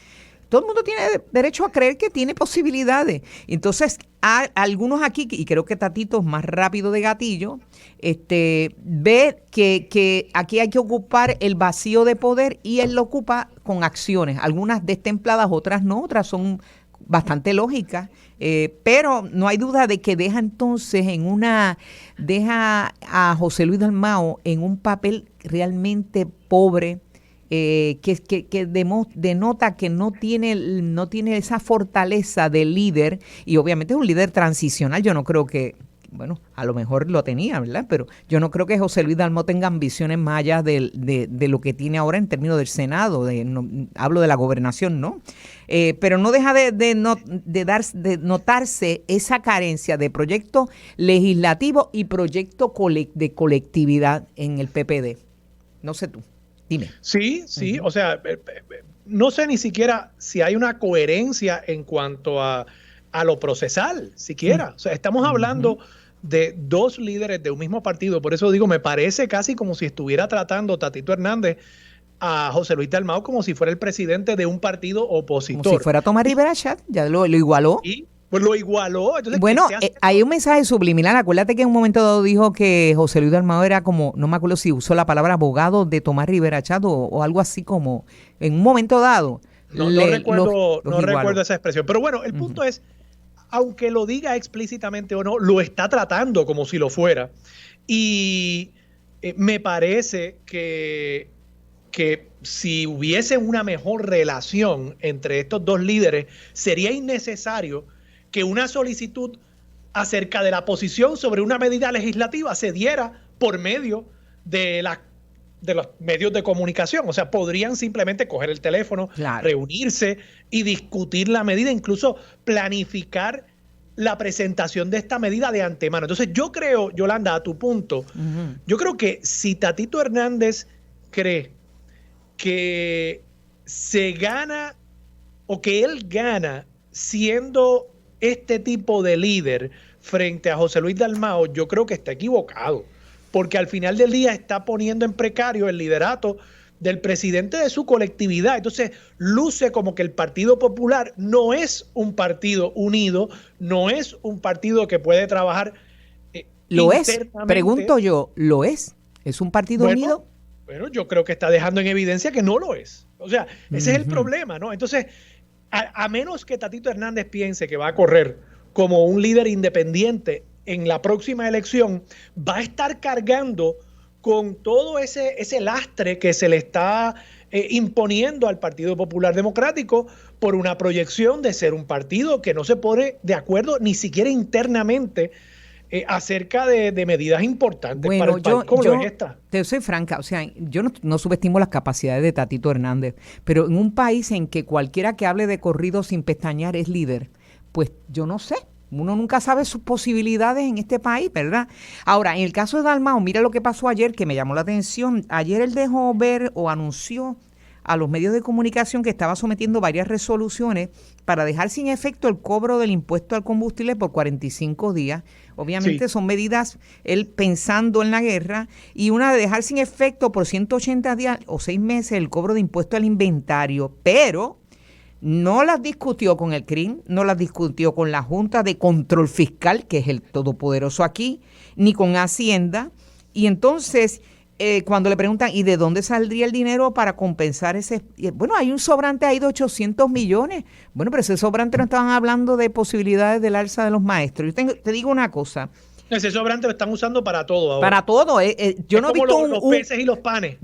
Todo el mundo tiene derecho a creer que tiene posibilidades. Entonces, algunos aquí, y creo que Tatito es más rápido de gatillo, ve que aquí hay que ocupar el vacío de poder y él lo ocupa con acciones, algunas destempladas, otras no, otras son bastante lógicas, pero no hay duda de que deja a José Luis Dalmau en un papel realmente pobre, que denota que no tiene esa fortaleza de líder, y obviamente es un líder transicional. Yo no creo que bueno, a lo mejor lo tenía, ¿verdad? Pero yo no creo que José Luis Dalmau tenga ambiciones más allá de lo que tiene ahora en términos del Senado, hablo de la gobernación, ¿no? Pero no deja de notarse esa carencia de proyecto legislativo y proyecto de colectividad en el PPD. No sé tú, dime. Sí, o sea, no sé ni siquiera si hay una coherencia en cuanto a lo procesal, siquiera. O sea, estamos hablando de dos líderes de un mismo partido. Por eso digo, me parece casi como si estuviera tratando Tatito Hernández a José Luis Dalmau como si fuera el presidente de un partido opositor. Como si fuera Tomás Rivera Chat, ya lo igualó. Y pues lo igualó. Entonces, bueno, hay un mensaje subliminal. Acuérdate que en un momento dado dijo que José Luis Dalmau era como, no me acuerdo si usó la palabra abogado de Tomás Rivera Chat o algo así como, en un momento dado. No recuerdo esa expresión. Pero bueno, el punto es, aunque lo diga explícitamente o no, lo está tratando como si lo fuera. Y me parece que si hubiese una mejor relación entre estos dos líderes, sería innecesario que una solicitud acerca de la posición sobre una medida legislativa se diera por medio de los medios de comunicación. O sea, podrían simplemente coger el teléfono, reunirse y discutir la medida, incluso planificar la presentación de esta medida de antemano. Entonces yo creo, Yolanda, a tu punto, yo creo que si Tatito Hernández cree que se gana o que él gana siendo este tipo de líder frente a José Luis Dalmau, yo creo que está equivocado, porque al final del día está poniendo en precario el liderato del presidente de su colectividad. Entonces luce como que el Partido Popular no es un partido unido, no es un partido que puede trabajar ¿Lo es? Pregunto yo, ¿lo es? ¿Es un partido unido? Bueno, yo creo que está dejando en evidencia que no lo es. O sea, ese es el problema, ¿no? Entonces, a menos que Tatito Hernández piense que va a correr como un líder independiente en la próxima elección, va a estar cargando con todo ese lastre que se le está imponiendo al Partido Popular Democrático por una proyección de ser un partido que no se pone de acuerdo ni siquiera internamente acerca de medidas importantes para el país como lo es esta. Te soy franca, o sea, yo no subestimo las capacidades de Tatito Hernández, pero en un país en que cualquiera que hable de corrido sin pestañear es líder, pues yo no sé. Uno nunca sabe sus posibilidades en este país, ¿verdad? Ahora, en el caso de Dalmau, mira lo que pasó ayer, que me llamó la atención. Ayer él dejó ver o anunció a los medios de comunicación que estaba sometiendo varias resoluciones para dejar sin efecto el cobro del impuesto al combustible por 45 días. Obviamente son medidas, él pensando en la guerra, y una de dejar sin efecto por 180 días o 6 meses el cobro de impuesto al inventario, pero no las discutió con el CRIM, no las discutió con la Junta de Control Fiscal, que es el todopoderoso aquí, ni con Hacienda. Y entonces, cuando le preguntan, ¿y de dónde saldría el dinero para compensar ese? Bueno, hay un sobrante ahí de 800 millones. Bueno, pero ese sobrante no estaban hablando de posibilidades del alza de los maestros. Yo te digo una cosa. Ese sobrante lo están usando para todo ahora. Para todo. Yo no he visto los peces y los panes.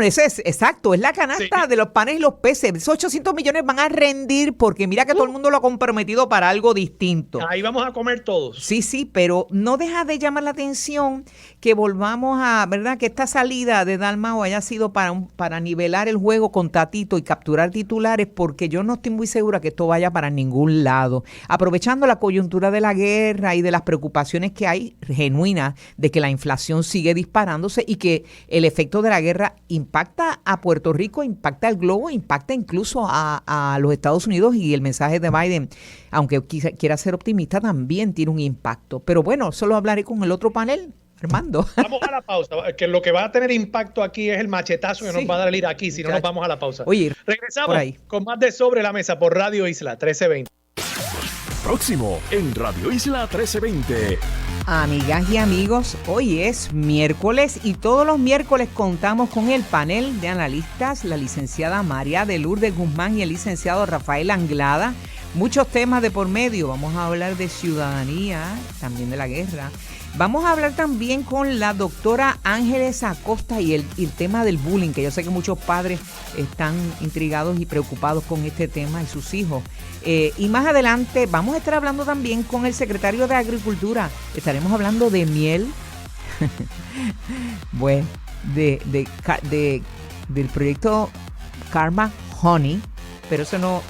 Ese es exacto. Es la canasta de los panes y los peces. Esos 800 millones van a rendir porque mira que todo el mundo lo ha comprometido para algo distinto. Ahí vamos a comer todos. Sí, pero no deja de llamar la atención que volvamos a, ¿verdad? Que esta salida de Dalmau haya sido para nivelar el juego con Tatito y capturar titulares, porque yo no estoy muy segura que esto vaya para ningún lado. Aprovechando la coyuntura de la guerra y de las preocupaciones que hay genuina de que la inflación sigue disparándose y que el efecto de la guerra impacta a Puerto Rico, impacta al globo, impacta incluso a los Estados Unidos, y el mensaje de Biden, aunque quiera ser optimista, también tiene un impacto. Pero bueno, eso lo hablaré con el otro panel. Armando. Vamos a la pausa, que lo que va a tener impacto aquí es el machetazo que nos va a dar aquí, si no nos vamos a la pausa. Oye, regresamos con más de Sobre la Mesa por Radio Isla 1320. Próximo en Radio Isla 1320. Amigas y amigos, hoy es miércoles y todos los miércoles contamos con el panel de analistas, la licenciada María de Lourdes Guzmán y el licenciado Rafael Anglada. Muchos temas de por medio, vamos a hablar de ciudadanía, también de la guerra, Vamos a hablar también con la doctora Ángeles Acosta y el tema del bullying, que yo sé que muchos padres están intrigados y preocupados con este tema y sus hijos. Y más adelante vamos a estar hablando también con el secretario de Agricultura. Estaremos hablando de miel, bueno, del proyecto Karma Honey. Pero eso no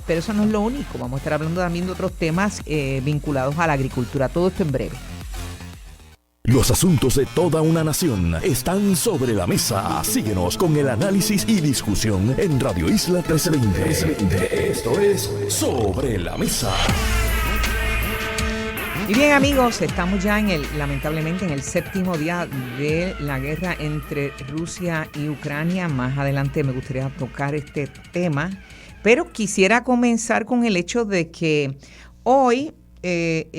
es lo único. Vamos a estar hablando también de otros temas vinculados a la agricultura. Todo esto en breve. Los asuntos de toda una nación están sobre la mesa. Síguenos con el análisis y discusión en Radio Isla 1320. Esto es Sobre la Mesa. Y bien, amigos, estamos ya lamentablemente en el 7º día de la guerra entre Rusia y Ucrania. Más adelante me gustaría tocar este tema. Pero quisiera comenzar con el hecho de que hoy hoy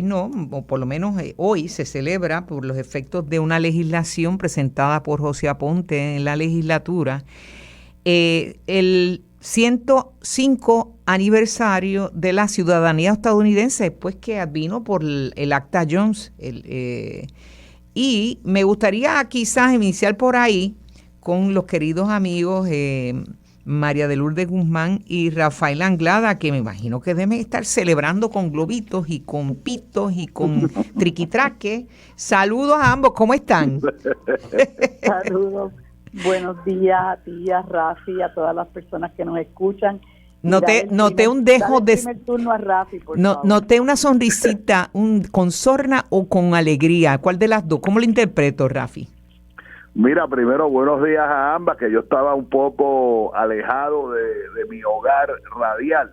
no, o por lo menos hoy se celebra por los efectos de una legislación presentada por José Aponte en la legislatura, el 105 aniversario de la ciudadanía estadounidense, después que vino por el Acta Jones. Y me gustaría quizás iniciar por ahí con los queridos amigos María de Lourdes Guzmán y Rafael Anglada, que me imagino que deben estar celebrando con globitos y con pitos y con triquitraque. Saludos a ambos, ¿cómo están? Saludos, buenos días a ti, a Rafi, a todas las personas que nos escuchan. Noté una sonrisita, con sorna o con alegría. ¿Cuál de las dos? ¿Cómo lo interpreto, Rafi? Mira, primero, buenos días a ambas, que yo estaba un poco alejado de mi hogar radial,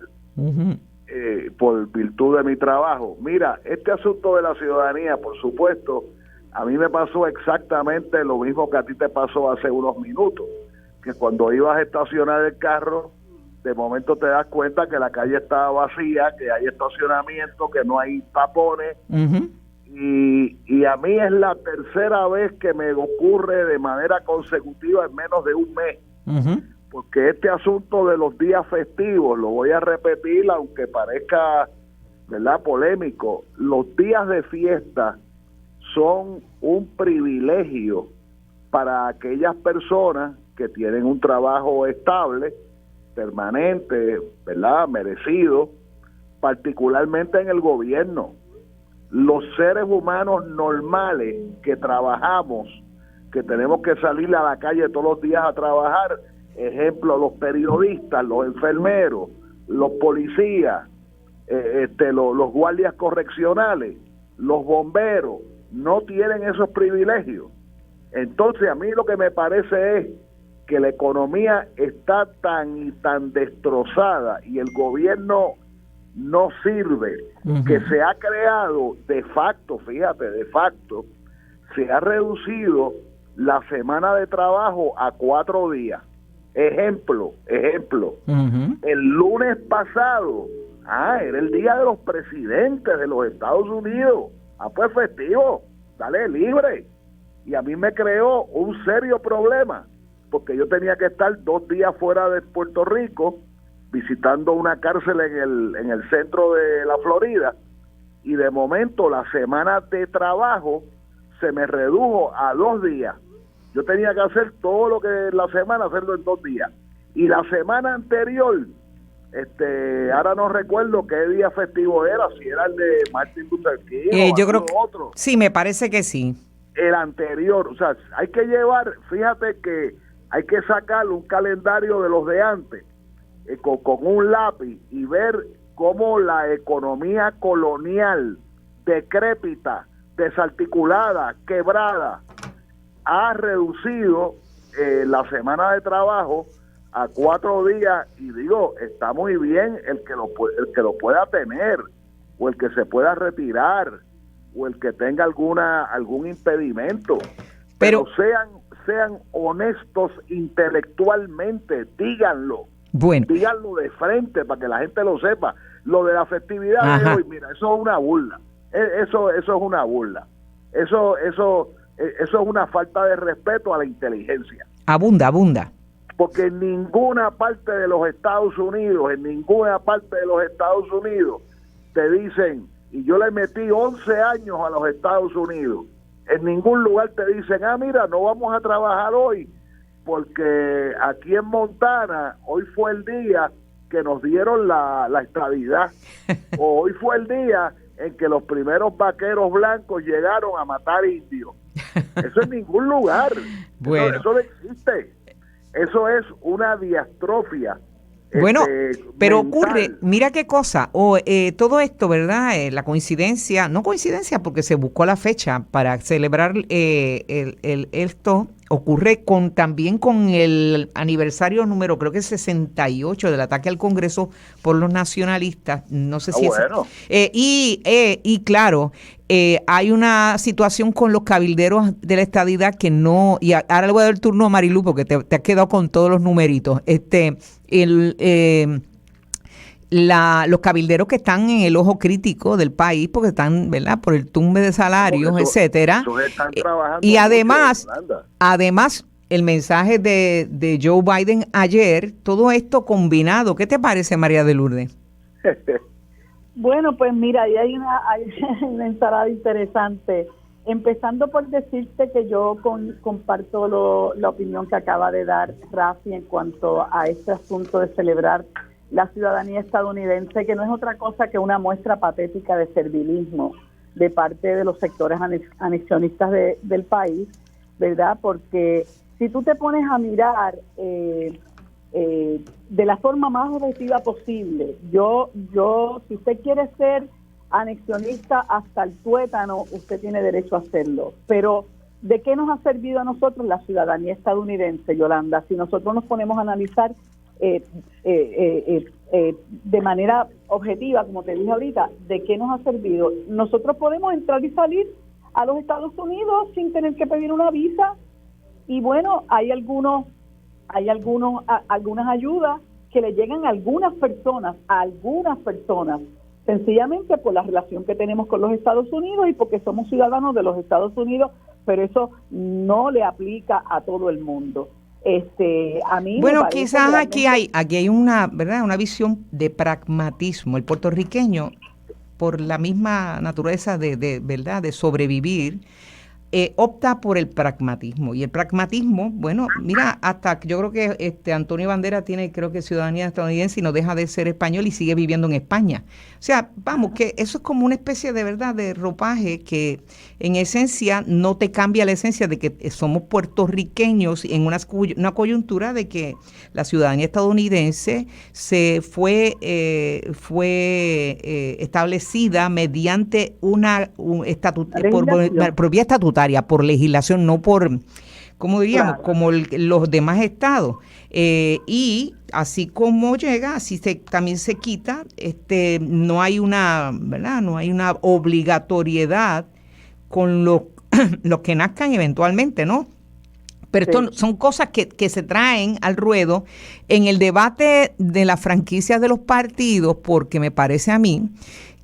por virtud de mi trabajo. Mira, este asunto de la ciudadanía, por supuesto, a mí me pasó exactamente lo mismo que a ti te pasó hace unos minutos, que cuando ibas a estacionar el carro, de momento te das cuenta que la calle estaba vacía, que hay estacionamiento, que no hay tapones. Y a mí es la tercera vez que me ocurre de manera consecutiva en menos de un mes, porque este asunto de los días festivos, lo voy a repetir aunque parezca, ¿verdad?, polémico, los días de fiesta son un privilegio para aquellas personas que tienen un trabajo estable, permanente, ¿verdad?, merecido, particularmente en el gobierno. Los seres humanos normales que trabajamos, que tenemos que salir a la calle todos los días a trabajar, ejemplo, los periodistas, los enfermeros, los policías, los guardias correccionales, los bomberos, no tienen esos privilegios. Entonces, a mí lo que me parece es que la economía está tan destrozada y el gobierno no sirve, que se ha creado de facto, se ha reducido la semana de trabajo a 4 días. Ejemplo, el lunes pasado, era el día de los presidentes de los Estados Unidos. Pues festivo, dale libre. Y a mí me creó un serio problema, porque yo tenía que estar 2 días fuera de Puerto Rico, visitando una cárcel en el centro de la Florida, y de momento la semana de trabajo se me redujo a 2 días. Yo tenía que hacer todo lo que la semana, hacerlo en 2 días. Y la semana anterior, ahora no recuerdo qué día festivo era, si era el de Martin Luther King o yo creo que otro. Sí, me parece que sí. El anterior, o sea, hay que llevar, fíjate que hay que sacar un calendario de los de antes, con un lápiz, y ver cómo la economía colonial, decrépita, desarticulada, quebrada, ha reducido la semana de trabajo a 4 días, y digo, está muy bien el que lo pueda tener, o el que se pueda retirar, o el que tenga algún impedimento, pero sean honestos intelectualmente, díganlo. Bueno. Díganlo de frente para que la gente lo sepa. Lo de la festividad de hoy, mira, eso es una burla. Eso es una burla. Eso es una falta de respeto a la inteligencia. Abunda. Porque en ninguna parte de los Estados Unidos, te dicen, y yo le metí 11 años a los Estados Unidos. En ningún lugar te dicen, mira, no vamos a trabajar hoy, porque aquí en Montana hoy fue el día que nos dieron la estadidad, o hoy fue el día en que los primeros vaqueros blancos llegaron a matar indios. Eso en ningún lugar. Bueno. Eso no existe. Eso es una diastrofia. Bueno, pero mental. ocurre, mira qué cosa, todo esto, ¿verdad? La coincidencia, no coincidencia porque se buscó la fecha para celebrar esto, ocurre también con el aniversario número, creo que 68 del ataque al Congreso por los nacionalistas, no sé si bueno. y claro, hay una situación con los cabilderos de la estadidad que no, y ahora le voy a dar el turno a Marilu porque te has quedado con todos los numeritos, los cabilderos que están en el ojo crítico del país porque están, ¿verdad?, por el tumbe de salarios, etcétera. Y además el mensaje de Joe Biden ayer, todo esto combinado, ¿qué te parece, María de Lourdes? Bueno, pues mira, ahí hay una ensalada interesante. Empezando por decirte que yo comparto la opinión que acaba de dar Rafi en cuanto a este asunto de celebrar la ciudadanía estadounidense, que no es otra cosa que una muestra patética de servilismo de parte de los sectores anexionistas del país, ¿verdad? Porque si tú te pones a mirar de la forma más objetiva posible, si usted quiere ser anexionista hasta el tuétano, usted tiene derecho a hacerlo. Pero, ¿de qué nos ha servido a nosotros la ciudadanía estadounidense, Yolanda? Si nosotros nos ponemos a analizar de manera objetiva, como te dije ahorita, ¿de qué nos ha servido? Nosotros podemos entrar y salir a los Estados Unidos sin tener que pedir una visa. Y bueno, hay algunas ayudas que le llegan a algunas personas, sencillamente por la relación que tenemos con los Estados Unidos y porque somos ciudadanos de los Estados Unidos, pero eso no le aplica a todo el mundo. A mí bueno, quizás realmente aquí hay una, ¿verdad?, una visión de pragmatismo. El puertorriqueño, por la misma naturaleza de verdad de sobrevivir, opta por el pragmatismo. Y el pragmatismo, bueno, mira, hasta yo creo que Antonio Banderas tiene, creo que ciudadanía estadounidense y no deja de ser español y sigue viviendo en España. O sea, vamos, que eso es como una especie de verdad de ropaje que en esencia no te cambia la esencia de que somos puertorriqueños en una coyuntura de que la ciudadanía estadounidense se fue establecida mediante por vía estatutaria, por legislación, no por, como diríamos, claro, como los demás estados. Y así como llega, así también se quita. No hay una, ¿verdad?, no hay una obligatoriedad con los que nazcan eventualmente, ¿no? Pero esto son cosas que se traen al ruedo en el debate de las franquicias de los partidos, porque me parece a mí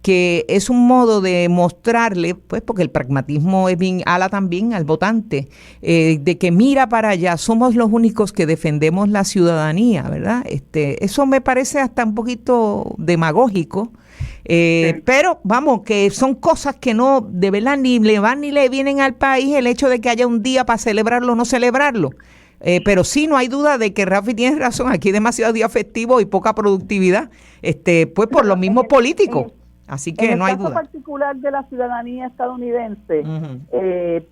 que es un modo de mostrarle, pues porque el pragmatismo es bien ala también al votante, de que mira para allá, somos los únicos que defendemos la ciudadanía, ¿verdad? Eso me parece hasta un poquito demagógico, pero vamos, que son cosas que no, de verdad, ni le van ni le vienen al país el hecho de que haya un día para celebrarlo o no celebrarlo. Pero sí, no hay duda de que Rafi tiene razón, aquí hay demasiado día festivo y poca productividad, pues por los mismos políticos. Así que no hay duda. En el caso particular de la ciudadanía estadounidense,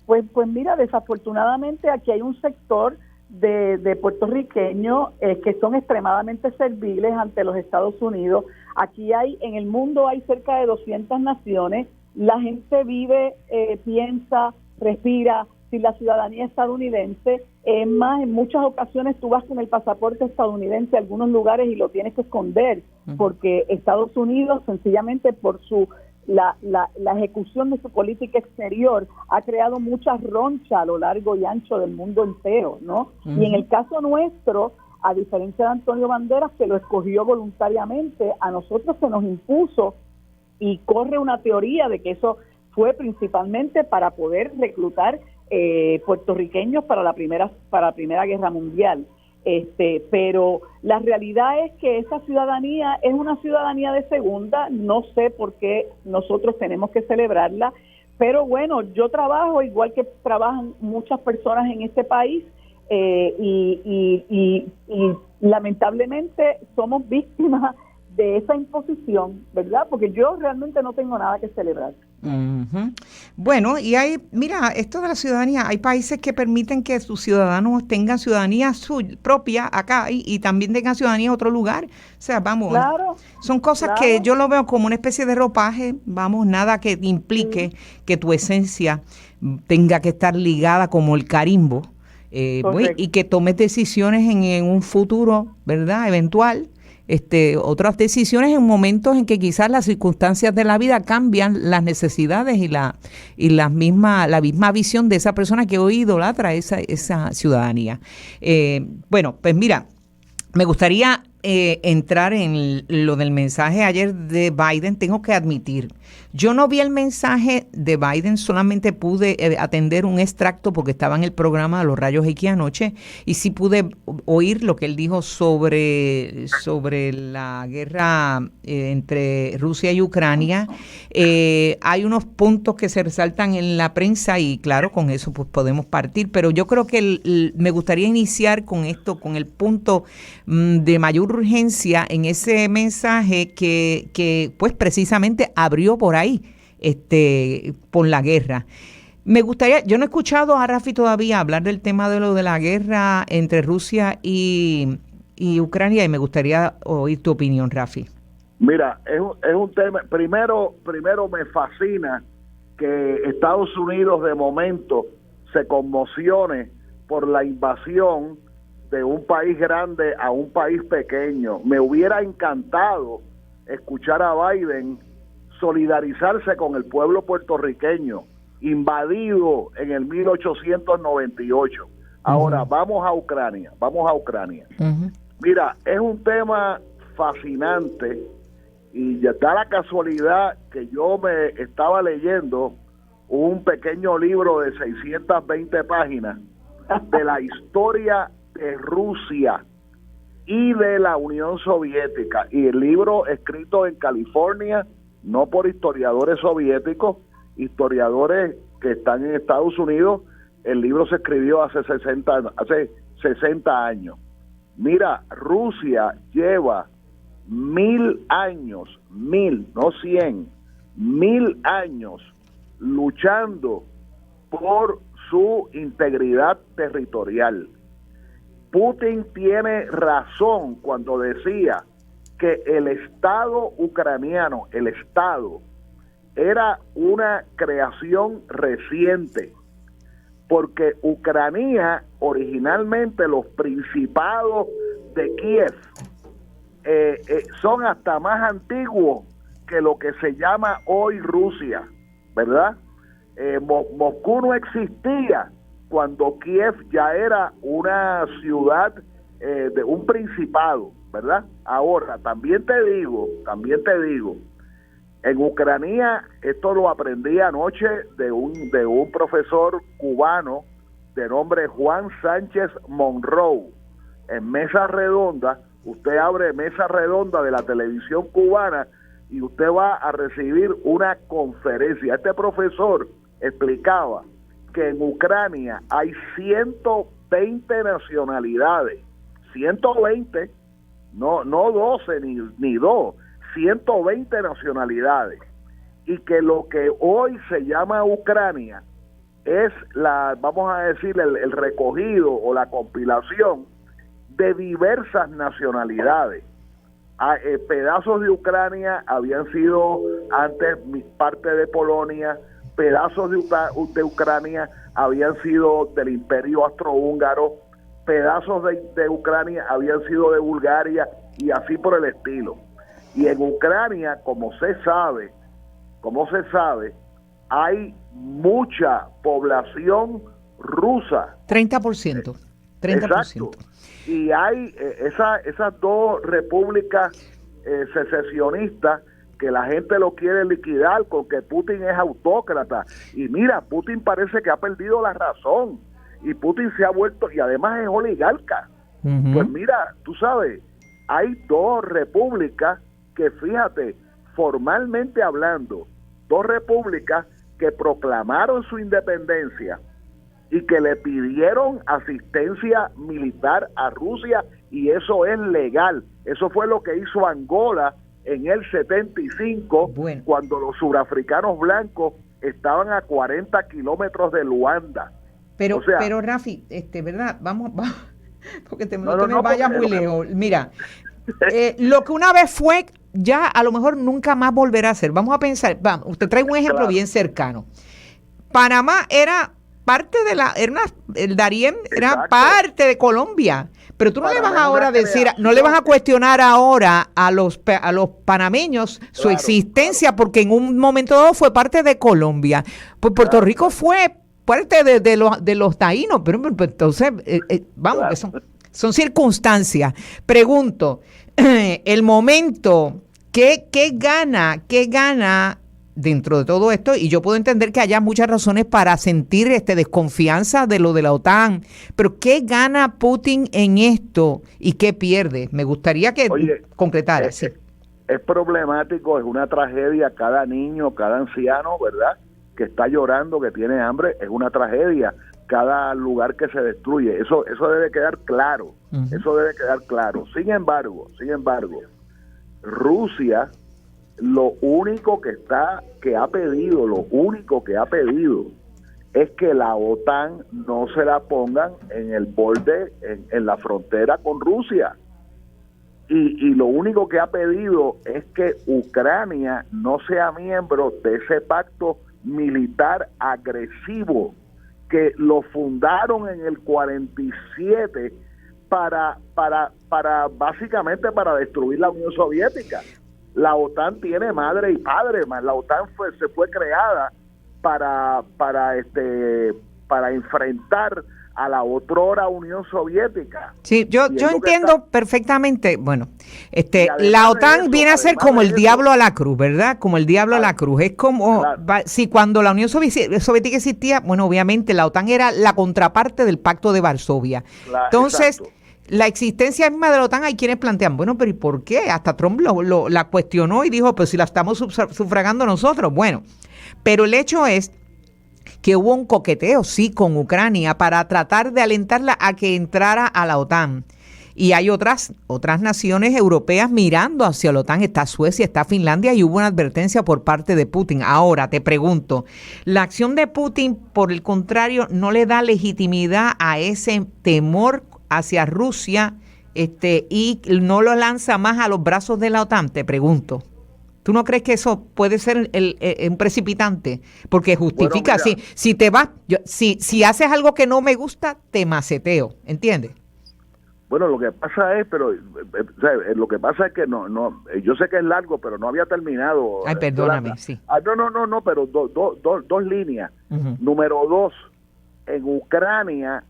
pues mira, desafortunadamente aquí hay un sector de puertorriqueños que son extremadamente serviles ante los Estados Unidos. Aquí en el mundo hay cerca de 200 naciones. La gente vive, piensa, respira sin la ciudadanía estadounidense. Es más, en muchas ocasiones tú vas con el pasaporte estadounidense a algunos lugares y lo tienes que esconder, porque Estados Unidos, sencillamente por la ejecución de su política exterior, ha creado mucha roncha a lo largo y ancho del mundo entero, ¿no? Y en el caso nuestro, a diferencia de Antonio Banderas, que lo escogió voluntariamente, a nosotros se nos impuso, y corre una teoría de que eso fue principalmente para poder reclutar puertorriqueños para la Primera Guerra Mundial. Pero la realidad es que esa ciudadanía es una ciudadanía de segunda. No sé por qué nosotros tenemos que celebrarla, pero bueno, yo trabajo igual que trabajan muchas personas en este país, y lamentablemente somos víctimas de esa imposición, ¿verdad? Porque yo realmente no tengo nada que celebrar. Uh-huh. Bueno, y mira, esto de la ciudadanía, hay países que permiten que sus ciudadanos tengan ciudadanía propia acá y también tengan ciudadanía en otro lugar. O sea, vamos, claro, son cosas que yo lo veo como una especie de ropaje, vamos, nada que implique que tu esencia tenga que estar ligada como el carimbo, y que tomes decisiones en un futuro, ¿verdad?, eventual. Otras decisiones en momentos en que quizás las circunstancias de la vida cambian las necesidades y la misma visión de esa persona que hoy idolatra esa ciudadanía. Bueno, pues mira, me gustaría entrar en lo del mensaje ayer de Biden. Tengo que admitir, yo no vi el mensaje de Biden, solamente pude atender un extracto porque estaba en el programa de los Rayos X anoche, y sí pude oír lo que él dijo sobre la guerra entre Rusia y Ucrania. Hay unos puntos que se resaltan en la prensa y claro, con eso pues podemos partir, pero yo creo que me gustaría iniciar con esto, con el punto de mayor urgencia en ese mensaje que pues precisamente abrió por ahí por la guerra. Me gustaría, yo no he escuchado a Rafi todavía hablar del tema de la guerra entre Rusia y Ucrania, y me gustaría oír tu opinión, Rafi. Mira, es un tema, primero me fascina que Estados Unidos de momento se conmocione por la invasión de un país grande a un país pequeño. Me hubiera encantado escuchar a Biden solidarizarse con el pueblo puertorriqueño, invadido en el 1898. Ahora, vamos a Ucrania. Uh-huh. Mira, es un tema fascinante y ya da la casualidad que yo me estaba leyendo un pequeño libro de 620 páginas de la historia de Rusia y de la Unión Soviética, y el libro escrito en California, no por historiadores soviéticos, historiadores que están en Estados Unidos. El libro se escribió hace 60 años. Mira, Rusia lleva 1000 años, 1000, no 100, 1000 años luchando por su integridad territorial. Putin tiene razón cuando decía que el Estado ucraniano, el Estado, era una creación reciente, porque Ucrania, originalmente los principados de Kiev, son hasta más antiguos que lo que se llama hoy Rusia, ¿verdad? Moscú no existía cuando Kiev ya era una ciudad de un principado, ¿verdad? Ahora, también te digo, en Ucrania, esto lo aprendí anoche de un profesor cubano de nombre Juan Sánchez Monroe, en Mesa Redonda. Usted abre Mesa Redonda de la televisión cubana y usted va a recibir una conferencia. Este profesor explicaba que en Ucrania hay 120 nacionalidades, 120, no 12 ni 2, 120 nacionalidades, y que lo que hoy se llama Ucrania es vamos a decir, el recogido o la compilación de diversas nacionalidades. Pedazos de Ucrania habían sido antes parte de Polonia, pedazos de Ucrania habían sido del Imperio Austrohúngaro, pedazos de Ucrania habían sido de Bulgaria, y así por el estilo. Y en Ucrania, como se sabe, hay mucha población rusa. 30%. Exacto. Y hay esas dos repúblicas secesionistas que la gente lo quiere liquidar con que Putin es autócrata. Y mira, Putin parece que ha perdido la razón. Y Putin se ha vuelto, y además es oligarca. Pues mira, tú sabes, hay dos repúblicas que, fíjate, formalmente hablando, dos repúblicas que proclamaron su independencia y que le pidieron asistencia militar a Rusia, y eso es legal. Eso fue lo que hizo Angola en el 75, cuando los surafricanos blancos estaban a 40 kilómetros de Luanda. Pero, o sea, pero Rafi, ¿verdad? Vamos porque no te me vayas muy lejos. Mira, lo que una vez fue, ya a lo mejor nunca más volverá a ser. Vamos a pensar, usted trae un ejemplo bien cercano. Panamá era parte de el Darién era parte de Colombia, pero tú no le vas ahora a decir, no le vas a cuestionar ahora a los panameños su existencia, porque en un momento dado fue parte de Colombia. Pues Puerto Rico fue parte de los taínos, pero entonces, vamos, son circunstancias. Pregunto, el momento, ¿qué gana dentro de todo esto? Y yo puedo entender que haya muchas razones para sentir desconfianza de lo de la OTAN, pero ¿qué gana Putin en esto y qué pierde? Me gustaría que concretara. Es problemático, es una tragedia. Cada niño, cada anciano, ¿verdad?, que está llorando, que tiene hambre, es una tragedia. Cada lugar que se destruye, eso debe quedar claro. Eso debe quedar claro. Sin embargo, Rusia, lo único que ha pedido es que la OTAN no se la pongan en el borde, en la frontera con Rusia. Y lo único que ha pedido es que Ucrania no sea miembro de ese pacto militar agresivo que lo fundaron en el 47 para básicamente para destruir la Unión Soviética. La OTAN tiene madre y padre, la OTAN se fue creada para enfrentar a la otrora Unión Soviética. Sí, yo entiendo perfectamente. Bueno, la OTAN viene a ser como el diablo a la cruz, ¿verdad? Como el diablo a la cruz. Es como si cuando la Unión Soviética existía, bueno, obviamente la OTAN era la contraparte del Pacto de Varsovia. Entonces, la existencia misma de la OTAN, hay quienes plantean, bueno, pero ¿y por qué? Hasta Trump la cuestionó y dijo, pues si la estamos sufragando nosotros. Bueno, pero el hecho es que hubo un coqueteo, sí, con Ucrania para tratar de alentarla a que entrara a la OTAN. Y hay otras naciones europeas mirando hacia la OTAN. Está Suecia, está Finlandia, y hubo una advertencia por parte de Putin. Ahora, te pregunto, ¿la acción de Putin, por el contrario, no le da legitimidad a ese temor hacia Rusia y no lo lanza más a los brazos de la OTAN? Te pregunto. ¿Tú no crees que eso puede ser un precipitante? Porque justifica, bueno, si te vas, si haces algo que no me gusta, te maceteo, ¿entiendes? Bueno, lo que pasa es, que no, yo sé que es largo, pero no había terminado. Ay, perdóname, sí. No, pero dos líneas. Uh-huh. Número 2, en Ucrania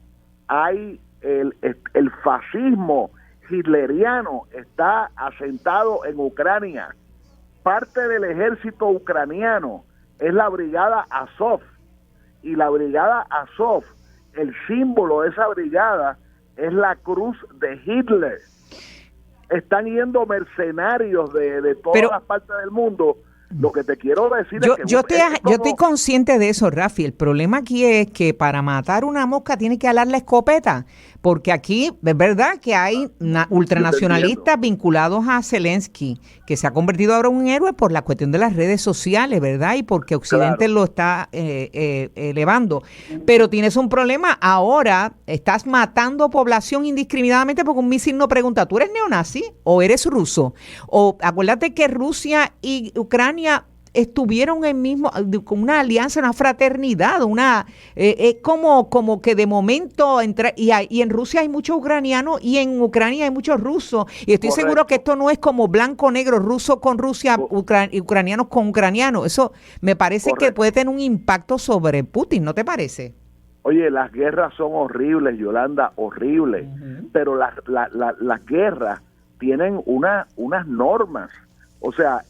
hay el fascismo hitleriano está asentado en Ucrania. Parte del ejército ucraniano es la brigada Azov, y la brigada Azov, el símbolo de esa brigada es la cruz de Hitler. Están yendo mercenarios de todas las partes del mundo. Lo que te quiero decir es que yo estoy consciente de eso, Rafi. El problema aquí es que para matar una mosca tiene que alar la escopeta, porque aquí es verdad que hay ultranacionalistas vinculados a Zelensky, que se ha convertido ahora en un héroe por la cuestión de las redes sociales, ¿verdad? Y porque Occidente lo está elevando. Pero tienes un problema ahora, estás matando población indiscriminadamente porque un misil no pregunta, ¿tú eres neonazi o eres ruso? O acuérdate que Rusia y Ucrania estuvieron con una alianza, una fraternidad, como que de momento y en Rusia hay muchos ucranianos y en Ucrania hay muchos rusos, y estoy seguro que esto no es como blanco negro, ruso con Rusia, ucranianos con ucranianos. Eso me parece que puede tener un impacto sobre Putin, ¿no te parece? Oye, las guerras son horribles, Yolanda, horribles, pero las guerras tienen unas normas. O sea,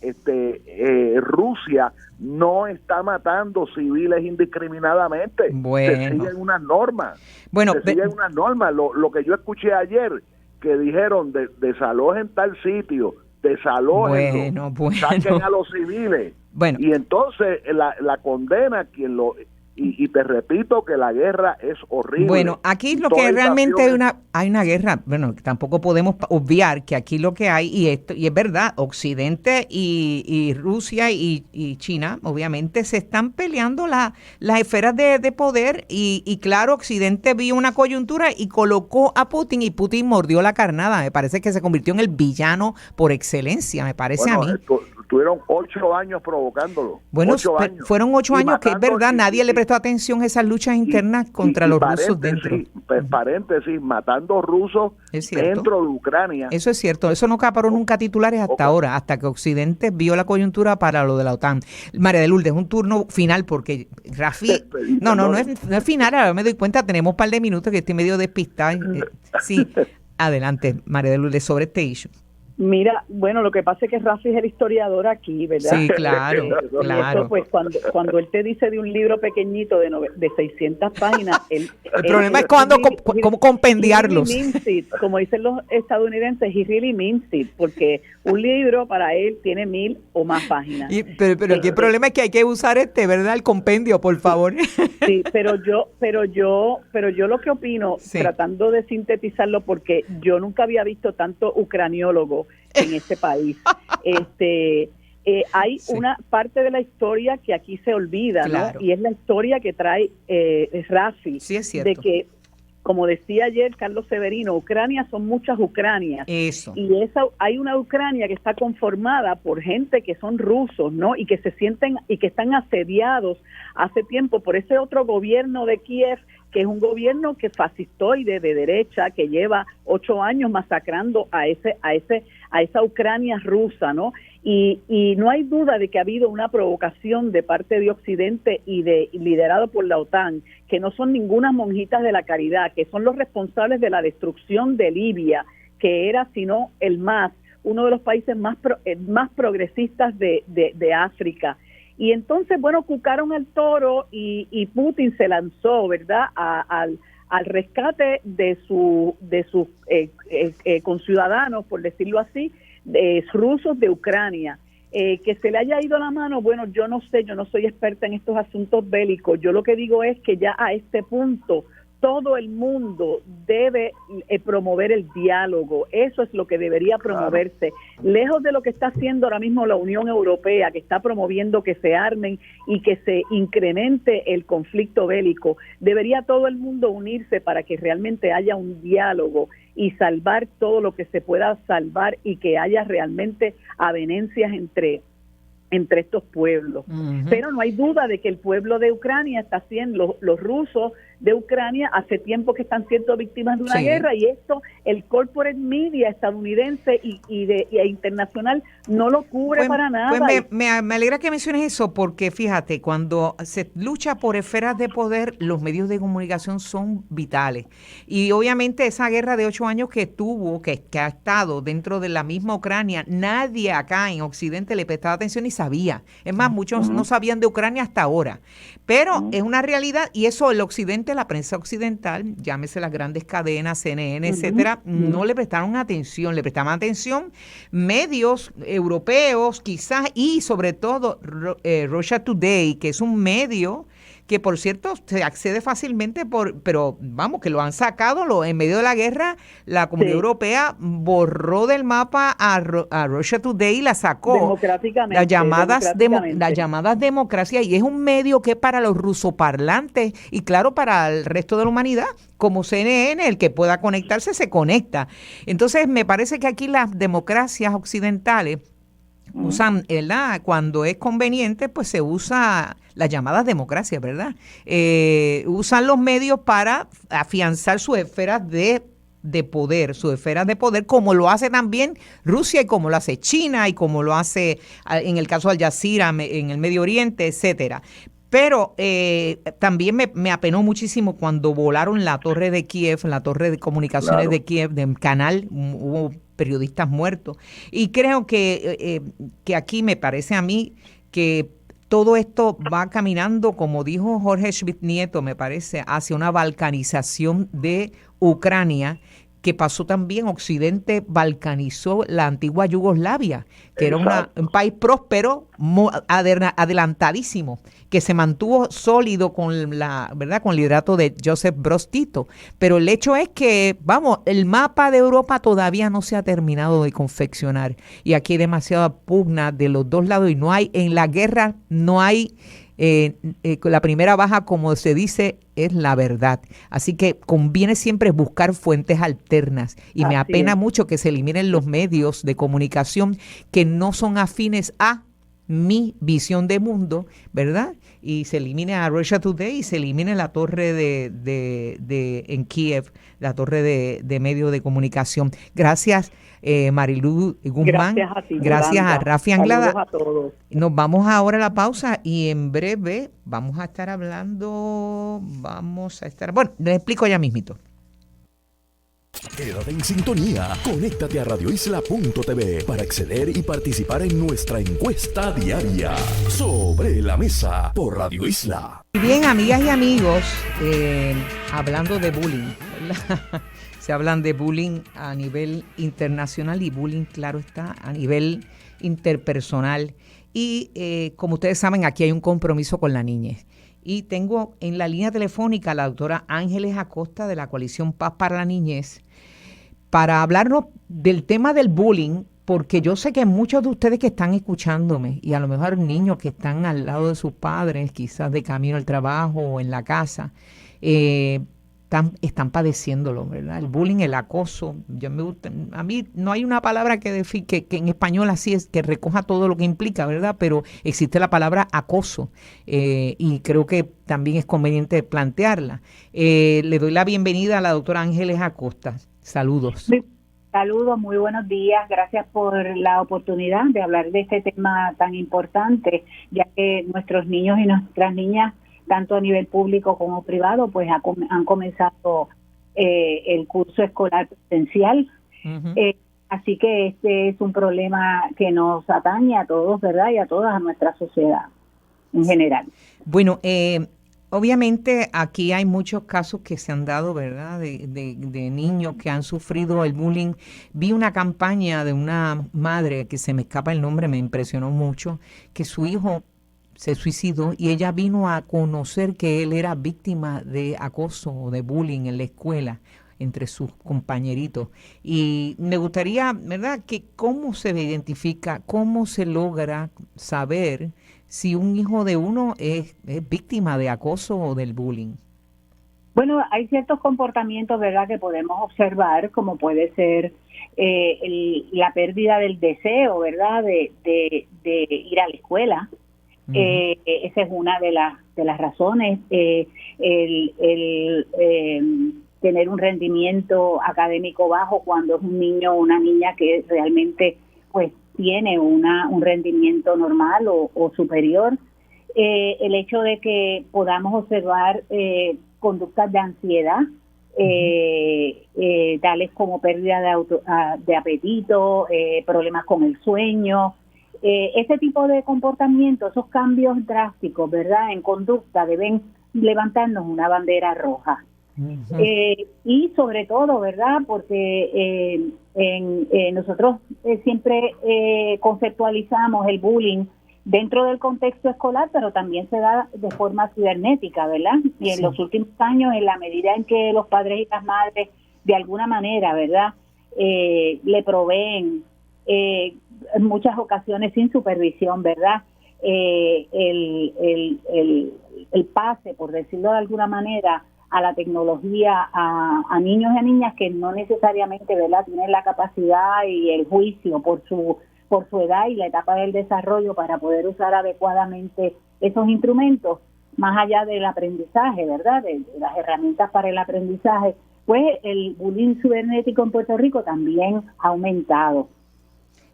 Rusia no está matando civiles indiscriminadamente. Bueno. Se siguen unas normas. Bueno, se siguen unas normas. Lo que yo escuché ayer, que dijeron desalojen tal sitio, desalójenlo, saquen a los civiles. Bueno. Y entonces la condena quien lo... Y te repito que la guerra es horrible. Bueno, aquí lo que realmente hay una guerra, bueno, tampoco podemos obviar que aquí lo que hay, y es verdad, Occidente y Rusia y China, obviamente, se están peleando las esferas de poder, y claro, Occidente vio una coyuntura y colocó a Putin, y Putin mordió la carnada. Me parece que se convirtió en el villano por excelencia, me parece a mí. Tuvieron 8 años provocándolo. Bueno, fueron 8 años que es verdad, nadie le prestó atención a esas luchas internas contra los rusos dentro. Paréntesis, matando rusos dentro de Ucrania. Eso es cierto, eso no acaparó nunca titulares hasta ahora, hasta que Occidente vio la coyuntura para lo de la OTAN. María de Lourdes, un turno final porque Rafi... No es final, ahora me doy cuenta, tenemos un par de minutos que estoy medio despistada. Sí, adelante, María de Lourdes, sobre este issue. Mira, bueno, lo que pasa es que Rafi es el historiador aquí, ¿verdad? Sí, claro, claro. Eso, pues cuando él te dice de un libro pequeñito de 600 páginas... el problema es cómo compendiarlos. Como dicen los estadounidenses, he really means it, porque un libro para él tiene 1000 o más páginas. Pero aquí el problema es que hay que usar ¿verdad? El compendio, por favor. Sí, pero yo lo que opino, tratando de sintetizarlo, porque yo nunca había visto tanto ucraniólogo en este país. Hay una parte de la historia que aquí se olvida, claro, ¿no? Y es la historia que trae Rafi, sí, es cierto, de que, como decía ayer Carlos Severino, Ucrania son muchas Ucranias. Eso. Y hay una Ucrania que está conformada por gente que son rusos, ¿no? Y que se sienten y que están asediados hace tiempo por ese otro gobierno de Kiev, que es un gobierno que fascistoide de derecha, que lleva 8 años masacrando a esa Ucrania rusa, ¿no? Y no hay duda de que ha habido una provocación de parte de Occidente y liderado por la OTAN, que no son ninguna monjitas de la caridad, que son los responsables de la destrucción de Libia, que era, sino uno de los países más progresistas de África. Y entonces, bueno, cucaron al toro y Putin se lanzó, ¿verdad?, al rescate de sus conciudadanos, por decirlo así, rusos de Ucrania. Que se le haya ido la mano, bueno, yo no sé, yo no soy experta en estos asuntos bélicos. Yo lo que digo es que ya a este punto todo el mundo debe promover el diálogo. Eso es lo que debería promoverse. Lejos de lo que está haciendo ahora mismo la Unión Europea, que está promoviendo que se armen y que se incremente el conflicto bélico, debería todo el mundo unirse para que realmente haya un diálogo y salvar todo lo que se pueda salvar y que haya realmente avenencias entre estos pueblos. Uh-huh. Pero no hay duda de que el pueblo de Ucrania está siendo, los rusos de Ucrania hace tiempo que están siendo víctimas de una guerra, y esto el corporate media estadounidense e internacional no lo cubre para nada. Pues me alegra que menciones eso, porque fíjate, cuando se lucha por esferas de poder, los medios de comunicación son vitales. Y obviamente esa guerra de 8 años que ha estado dentro de la misma Ucrania, nadie acá en Occidente le prestaba atención ni sabía. Es más, muchos no sabían de Ucrania hasta ahora. Pero es una realidad, y eso el Occidente, la prensa occidental, llámese las grandes cadenas, CNN, etcétera, no le prestaron atención. Le prestaban atención medios europeos quizás, y sobre todo Russia Today, que es un medio que, por cierto, se accede fácilmente, pero vamos, que lo han sacado en medio de la guerra. La Comunidad Europea borró del mapa a Russia Today y la sacó. Democráticamente. Las llamadas democracia, y es un medio que es para los rusoparlantes y, claro, para el resto de la humanidad, como CNN, el que pueda conectarse se conecta. Entonces, me parece que aquí las democracias occidentales usan, ¿verdad? Cuando es conveniente, pues se usa las llamadas democracias, ¿verdad? Usan los medios para afianzar sus esferas de poder, como lo hace también Rusia y como lo hace China y como lo hace en el caso de Al Jazeera en el Medio Oriente, etcétera. Pero también me apenó muchísimo cuando volaron la torre de Kiev, la torre de comunicaciones de Kiev, del canal. Hubo periodistas muertos. Y creo que aquí me parece a mí que todo esto va caminando, como dijo Jorge Schmidt Nieto, me parece, hacia una balcanización de Ucrania, que pasó también. Occidente balcanizó la antigua Yugoslavia, que era un país próspero, adelantadísimo, que se mantuvo sólido con la verdad, con el liderato de Joseph Broz Tito. Pero el hecho es que, vamos, el mapa de Europa todavía no se ha terminado de confeccionar. Y aquí hay demasiada pugna de los dos lados y no hay, en la guerra no hay... la primera baja, como se dice, es la verdad. Así que conviene siempre buscar fuentes alternas. Y me apena mucho que se eliminen los medios de comunicación que no son afines a mi visión de mundo, ¿verdad? Y se elimine a Russia Today y se elimine la torre en Kiev, la torre de medios de comunicación. Gracias, Marilu Guzmán. Gracias a ti. Gracias a Rafi Anglada. Saludos a todos. Nos vamos ahora a la pausa y en breve vamos a estar hablando, bueno, les explico ya mismito. Quédate en sintonía, conéctate a radioisla.tv para acceder y participar en nuestra encuesta diaria Sobre la Mesa por Radio Isla. Bien, amigas y amigos, hablando de bullying, ¿verdad? Se hablan de bullying a nivel internacional y bullying, claro está, a nivel interpersonal. Y como ustedes saben, aquí hay un compromiso con la niñez. Y tengo en la línea telefónica a la doctora Ángeles Acosta de la Coalición Paz para la Niñez para hablarnos del tema del bullying, porque yo sé que muchos de ustedes que están escuchándome y a lo mejor niños que están al lado de sus padres, quizás de camino al trabajo o en la casa, están padeciéndolo, ¿verdad? El bullying, el acoso. A mí no hay una palabra que en español así es, que recoja todo lo que implica, ¿verdad? Pero existe la palabra acoso y creo que también es conveniente plantearla. Le doy la bienvenida a la doctora Ángeles Acosta. Saludos. Sí, saludos, muy buenos días. Gracias por la oportunidad de hablar de este tema tan importante, ya que nuestros niños y nuestras niñas, tanto a nivel público como privado, pues han comenzado el curso escolar presencial. Uh-huh. Así que este es un problema que nos atañe a todos, ¿verdad? Y a toda nuestra sociedad en general. Bueno, obviamente aquí hay muchos casos que se han dado, ¿verdad? De niños que han sufrido el bullying. Vi una campaña de una madre, que se me escapa el nombre, me impresionó mucho, que su hijo se suicidó y ella vino a conocer que él era víctima de acoso o de bullying en la escuela entre sus compañeritos. Y me gustaría, ¿verdad?, que cómo se identifica, cómo se logra saber si un hijo de uno es víctima de acoso o del bullying. Bueno, hay ciertos comportamientos, ¿verdad?, que podemos observar, como puede ser la pérdida del deseo, ¿verdad?, de ir a la escuela. Uh-huh. Esa es una de las razones. Tener un rendimiento académico bajo cuando es un niño o una niña que realmente pues tiene un rendimiento normal o superior. El hecho de que podamos observar conductas de ansiedad, tales como pérdida de apetito, problemas con el sueño. Ese tipo de comportamientos, esos cambios drásticos, ¿verdad?, en conducta, deben levantarnos una bandera roja. Uh-huh. Y sobre todo, ¿verdad?, porque nosotros siempre conceptualizamos el bullying dentro del contexto escolar, pero también se da de forma cibernética, ¿verdad? Y en los últimos años, en la medida en que los padres y las madres, de alguna manera, ¿verdad?, le proveen en muchas ocasiones sin supervisión, ¿verdad?, el pase, por decirlo de alguna manera, a la tecnología a niños y a niñas que no necesariamente, ¿verdad?, tienen la capacidad y el juicio por su edad y la etapa del desarrollo para poder usar adecuadamente esos instrumentos, más allá del aprendizaje, ¿verdad?, de las herramientas para el aprendizaje, pues el bullying cibernético en Puerto Rico también ha aumentado.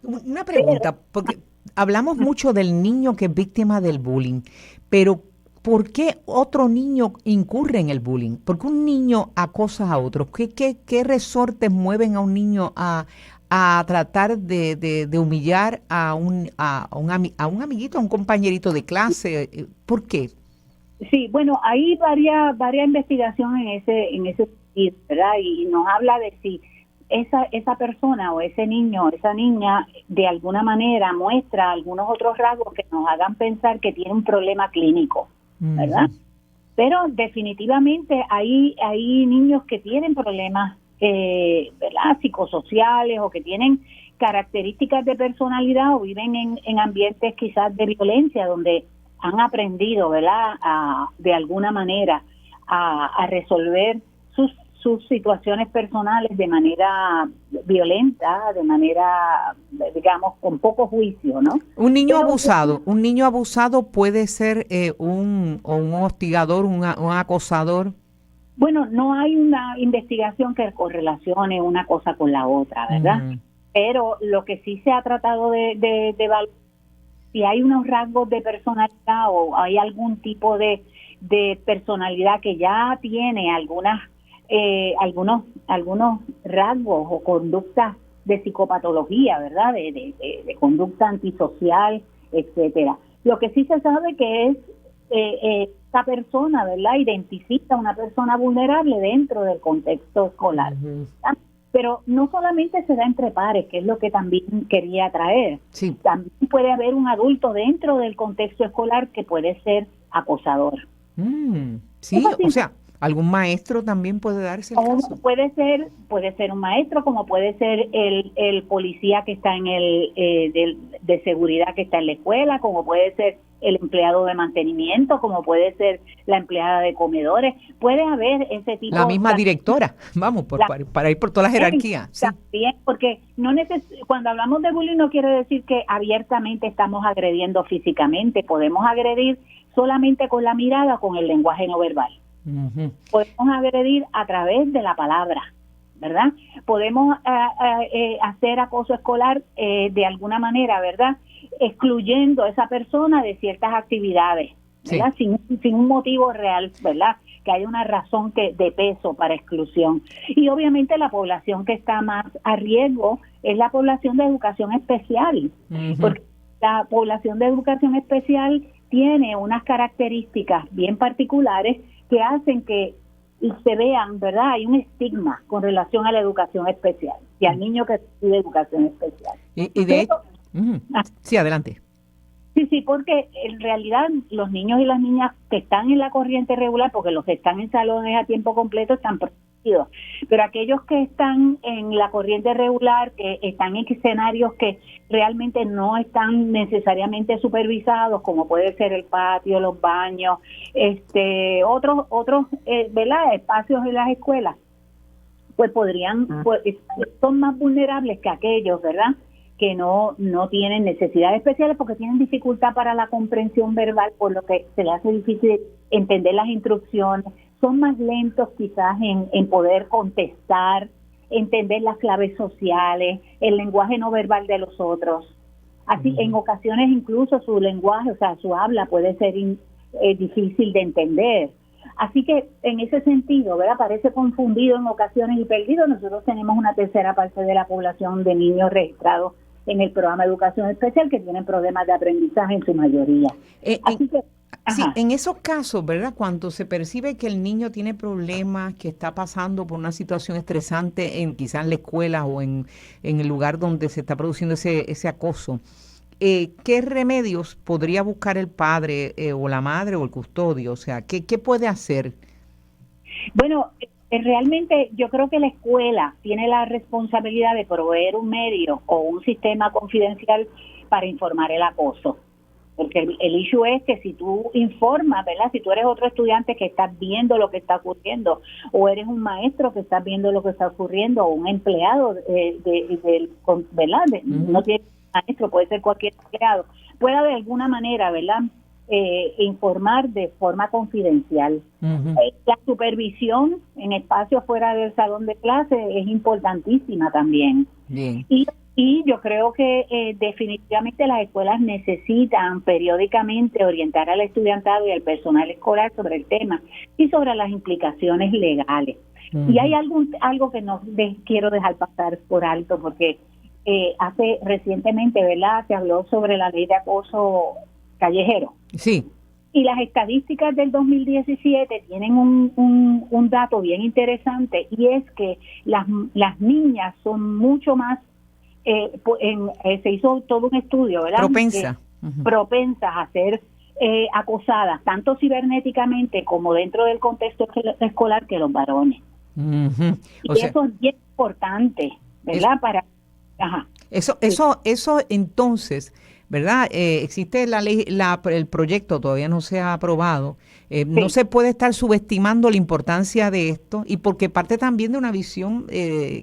Una pregunta, porque hablamos mucho del niño que es víctima del bullying, pero ¿por qué otro niño incurre en el bullying? ¿Por qué un niño acosa a otro? ¿Qué resortes mueven a un niño a a tratar de humillar a un amiguito, a un compañerito de clase? ¿Por qué? Sí, bueno, hay varias investigaciones en ese sentido, ¿verdad? Y nos habla de si esa persona o ese niño o esa niña de alguna manera muestra algunos otros rasgos que nos hagan pensar que tiene un problema clínico, ¿verdad? Pero definitivamente hay niños que tienen problemas, ¿verdad?, psicosociales, o que tienen características de personalidad, o viven en ambientes quizás de violencia, donde han aprendido, ¿verdad?, de alguna manera a resolver sus situaciones personales de manera violenta, de manera, digamos, con poco juicio, ¿no? Un niño abusado puede ser un hostigador, un acosador. Bueno, no hay una investigación que correlacione una cosa con la otra, ¿verdad? Pero lo que sí se ha tratado de evaluar, si hay unos rasgos de personalidad o hay algún tipo de personalidad que ya tiene algunos rasgos o conductas de psicopatología, ¿verdad? De conducta antisocial, etcétera. Lo que sí se sabe que es esta persona, ¿verdad?, identifica a una persona vulnerable dentro del contexto escolar. Pero no solamente se da entre pares, que es lo que también quería traer. Sí. También puede haber un adulto dentro del contexto escolar que puede ser acosador. Sí, o sea, algún maestro también puede darse el caso. Puede ser un maestro, como puede ser el policía que está en de seguridad que está en la escuela, como puede ser el empleado de mantenimiento, como puede ser la empleada de comedores. Puede haber ese tipo. La misma directora, vamos, para ir por toda la jerarquía. Sí. También, porque cuando hablamos de bullying no quiere decir que abiertamente estamos agrediendo físicamente. Podemos agredir solamente con la mirada o con el lenguaje no verbal. Podemos agredir a través de la palabra, ¿verdad? Podemos hacer acoso escolar de alguna manera, ¿verdad?, excluyendo a esa persona de ciertas actividades, ¿verdad? Sí. Sin un motivo real, ¿verdad?, que haya una razón de peso para exclusión. Y obviamente la población que está más a riesgo es la población de educación especial, porque la población de educación especial tiene unas características bien particulares que hacen que se vean, ¿verdad?, hay un estigma con relación a la educación especial y al niño que recibe educación especial. Y de hecho, sí, adelante. Sí, porque en realidad los niños y las niñas que están en la corriente regular, porque los que están en salones a tiempo completo están protegidos, pero aquellos que están en la corriente regular, que están en escenarios que realmente no están necesariamente supervisados, como puede ser el patio, los baños, otros ¿verdad?, espacios en las escuelas, pues son más vulnerables que aquellos, ¿verdad?, que no tienen necesidades especiales porque tienen dificultad para la comprensión verbal, por lo que se les hace difícil entender las instrucciones, son más lentos quizás en poder contestar, entender las claves sociales, el lenguaje no verbal de los otros. Así, en ocasiones incluso su lenguaje, o sea, su habla puede ser difícil de entender. Así que en ese sentido, ¿verdad?, parece confundido en ocasiones y perdido. Nosotros tenemos una tercera parte de la población de niños registrados en el programa de educación especial que tienen problemas de aprendizaje en su mayoría. Así que, sí, en esos casos, ¿verdad?, cuando se percibe que el niño tiene problemas, que está pasando por una situación estresante quizás en la escuela o en el lugar donde se está produciendo ese acoso, ¿qué remedios podría buscar el padre o la madre o el custodio? O sea, ¿qué puede hacer? Bueno, realmente yo creo que la escuela tiene la responsabilidad de proveer un medio o un sistema confidencial para informar el acoso. Porque el issue es que si tú informas, ¿verdad?, si tú eres otro estudiante que estás viendo lo que está ocurriendo, o eres un maestro que estás viendo lo que está ocurriendo, o un empleado, ¿verdad?, no tiene maestro, puede ser cualquier empleado, pueda de alguna manera, ¿verdad?, informar de forma confidencial. La supervisión en espacios fuera del salón de clase es importantísima también. Bien. Y yo creo que definitivamente las escuelas necesitan periódicamente orientar al estudiantado y al personal escolar sobre el tema y sobre las implicaciones legales. Y hay algo que no quiero dejar pasar por alto, porque recientemente, ¿verdad? Se habló sobre la ley de acoso callejero. Sí. Y las estadísticas del 2017 tienen un dato bien interesante, y es que las niñas son mucho más, se hizo todo un estudio, ¿verdad? Propensas a ser acosadas, tanto cibernéticamente como dentro del contexto escolar, que los varones. Y eso es bien importante, ¿verdad? Eso entonces, ¿verdad? Existe la ley, el proyecto todavía no se ha aprobado. Sí. No se puede estar subestimando la importancia de esto, y porque parte también de una visión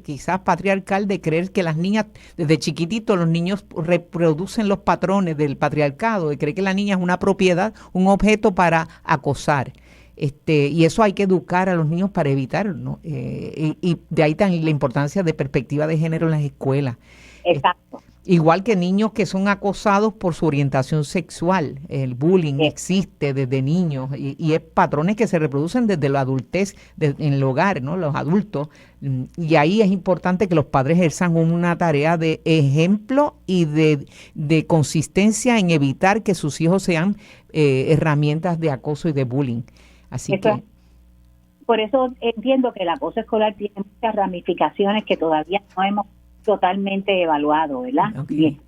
quizás patriarcal, de creer que las niñas, desde chiquititos, los niños reproducen los patrones del patriarcado, de creer que la niña es una propiedad, un objeto para acosar. Y eso hay que educar a los niños para evitarlo, ¿no? Y de ahí también la importancia de perspectiva de género en las escuelas. Exacto. Igual que niños que son acosados por su orientación sexual. El bullying existe desde niños y es patrones que se reproducen desde la adultez, en el hogar, ¿no? Los adultos. Y ahí es importante que los padres ejerzan una tarea de ejemplo y de consistencia en evitar que sus hijos sean herramientas de acoso y de bullying. Así que... Por eso entiendo que el acoso escolar tiene muchas ramificaciones que todavía no hemos totalmente evaluado, ¿verdad? Okay.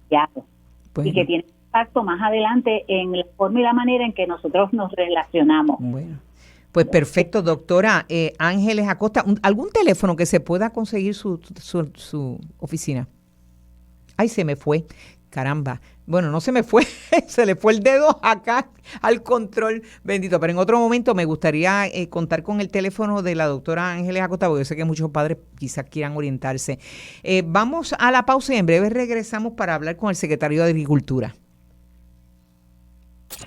Y que tiene impacto más adelante en la forma y la manera en que nosotros nos relacionamos. Bueno, pues perfecto, doctora. Ángeles Acosta, ¿algún teléfono que se pueda conseguir su oficina? Ay, se me fue. Caramba. Bueno, no se me fue, se le fue el dedo acá al control, bendito. Pero en otro momento me gustaría contar con el teléfono de la doctora Ángeles Acosta, porque yo sé que muchos padres quizás quieran orientarse. Vamos a la pausa y en breve regresamos para hablar con el secretario de Agricultura.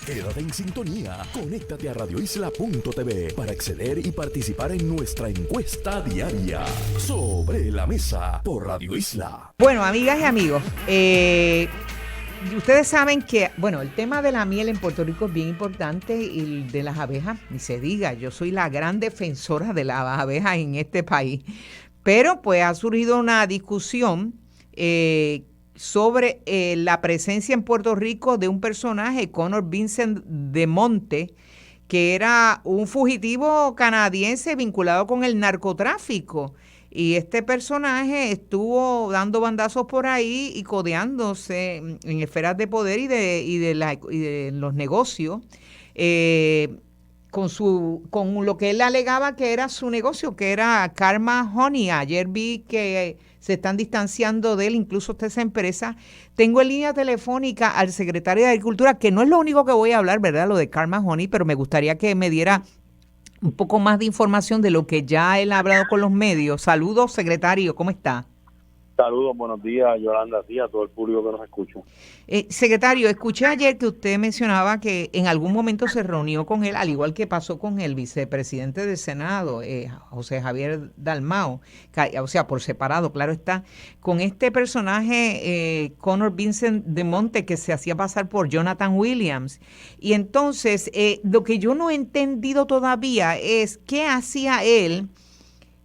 Quédate en sintonía, conéctate a radioisla.tv para acceder y participar en nuestra encuesta diaria Sobre la Mesa por Radio Isla. Bueno, amigas y amigos, ustedes saben que, bueno, el tema de la miel en Puerto Rico es bien importante, y de las abejas, ni se diga. Yo soy la gran defensora de las abejas en este país, pero pues ha surgido una discusión sobre la presencia en Puerto Rico de un personaje, Conor Vincent de Monte, que era un fugitivo canadiense vinculado con el narcotráfico. Y este personaje estuvo dando bandazos por ahí y codeándose en esferas de poder y de los negocios con lo que él alegaba que era su negocio, que era Karma Honey. Ayer vi que se están distanciando de él, incluso de esa empresa. Tengo en línea telefónica al secretario de Agricultura, que no es lo único que voy a hablar, ¿verdad?, lo de Karma Honey, pero me gustaría que me diera un poco más de información de lo que ya él ha hablado con los medios. Saludos, secretario, ¿cómo está? Saludos, buenos días, Yolanda, a todo el público que nos escucha. Secretario, escuché ayer que usted mencionaba que en algún momento se reunió con él, al igual que pasó con el vicepresidente del Senado, José Javier Dalmau, o sea, por separado, claro está, con este personaje, Conor Vincent de Monte, que se hacía pasar por Jonathan Williams. Y entonces, lo que yo no he entendido todavía es qué hacía él,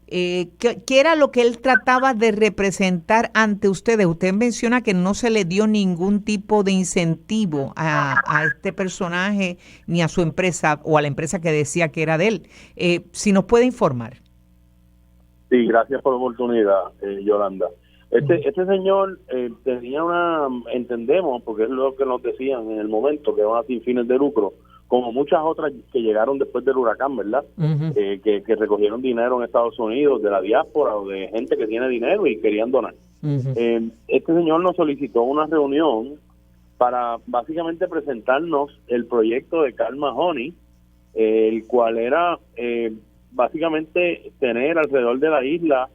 ¿qué era lo que él trataba de representar ante ustedes? Usted menciona que no se le dio ningún tipo de incentivo a este personaje ni a su empresa o a la empresa que decía que era de él. Si nos puede informar. Sí, gracias por la oportunidad, Yolanda. Este señor tenía entendemos, porque es lo que nos decían en el momento, que van sin fines de lucro, como muchas otras que llegaron después del huracán, ¿verdad? Uh-huh. Que recogieron dinero en Estados Unidos, de la diáspora o de gente que tiene dinero y querían donar. Uh-huh. Este señor nos solicitó una reunión para básicamente presentarnos el proyecto de Karma Honey, el cual era básicamente tener alrededor de la isla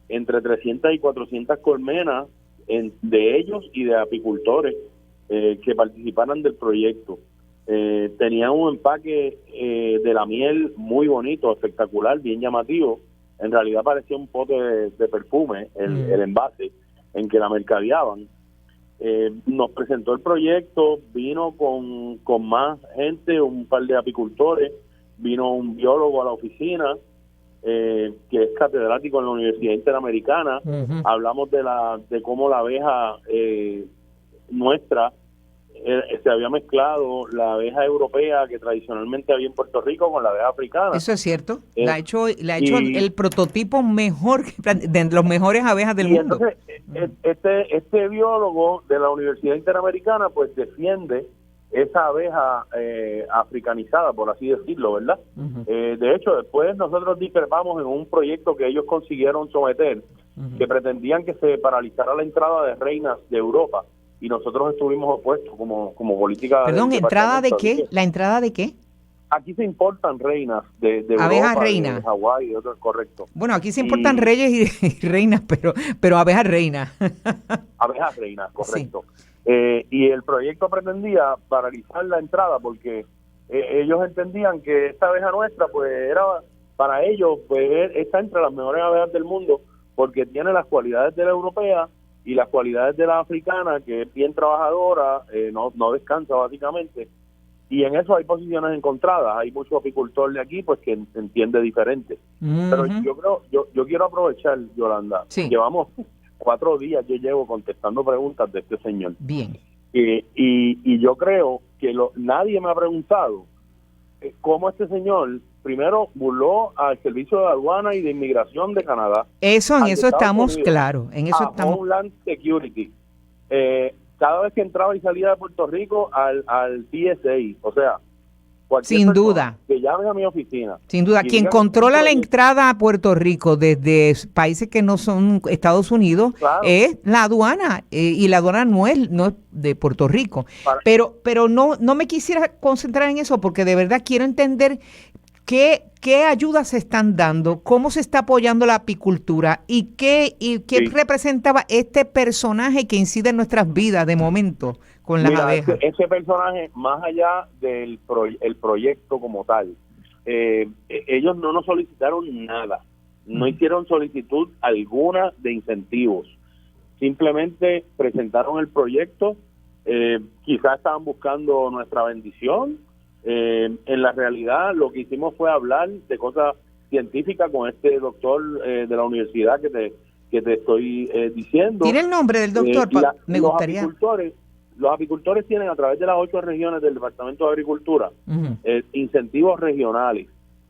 entre 300 y 400 colmenas de ellos y de apicultores que participaran del proyecto. Tenía un empaque de la miel muy bonito, espectacular, bien llamativo. En realidad parecía un pote de perfume, el envase en que la mercadeaban. Nos presentó el proyecto, vino con más gente, un par de apicultores, vino un biólogo a la oficina, que es catedrático en la Universidad Interamericana. Hablamos de cómo la abeja nuestra se había mezclado la abeja europea que tradicionalmente había en Puerto Rico con la abeja africana. Eso es cierto. La ha hecho el prototipo mejor de los mejores abejas del mundo. Entonces, este biólogo de la Universidad Interamericana pues defiende esa abeja africanizada, por así decirlo, ¿verdad? De hecho, después nosotros discrepamos en un proyecto que ellos consiguieron someter, que pretendían que se paralizara la entrada de reinas de Europa, y nosotros estuvimos opuestos como política. Perdón, ¿entrada de qué? ¿La entrada de qué? Aquí se importan reinas de abejas Europa, reinas. de Hawái, de otros, correcto. Bueno, aquí se importan reyes y reinas, pero abejas reinas. Abejas reinas, correcto. Sí. Y el proyecto pretendía paralizar la entrada porque ellos entendían que esta abeja nuestra, pues era para ellos, pues está entre las mejores abejas del mundo porque tiene las cualidades de la europea y las cualidades de la africana, que es bien trabajadora, no descansa básicamente, y en eso hay posiciones encontradas. Hay mucho apicultor de aquí pues que entiende diferente. Pero yo quiero aprovechar, Yolanda, llevamos 4 días, yo llevo contestando preguntas de este señor. Bien. Y yo creo que nadie me ha preguntado cómo este señor primero burló al Servicio de Aduana y de Inmigración de Canadá. En eso estamos claros. En eso estamos. Homeland Security. Cada vez que entraba y salía de Puerto Rico al TSA, o sea, sin duda, que llame a mi oficina. Sin duda, quien controla la entrada a Puerto Rico desde países que no son Estados Unidos, claro, es la aduana, y la aduana no es de Puerto Rico. Pero no me quisiera concentrar en eso porque de verdad quiero entender qué ayudas se están dando, cómo se está apoyando la apicultura y qué representaba este personaje que incide en nuestras vidas de momento con las abejas. Ese personaje, más allá del el proyecto como tal, ellos no nos solicitaron nada, no hicieron solicitud alguna de incentivos, simplemente presentaron el proyecto, quizás estaban buscando nuestra bendición. En la realidad lo que hicimos fue hablar de cosas científicas con este doctor de la universidad que te estoy diciendo. ¿Tiene el nombre del doctor? Me gustaría. Los apicultores tienen a través de las 8 regiones del Departamento de Agricultura incentivos regionales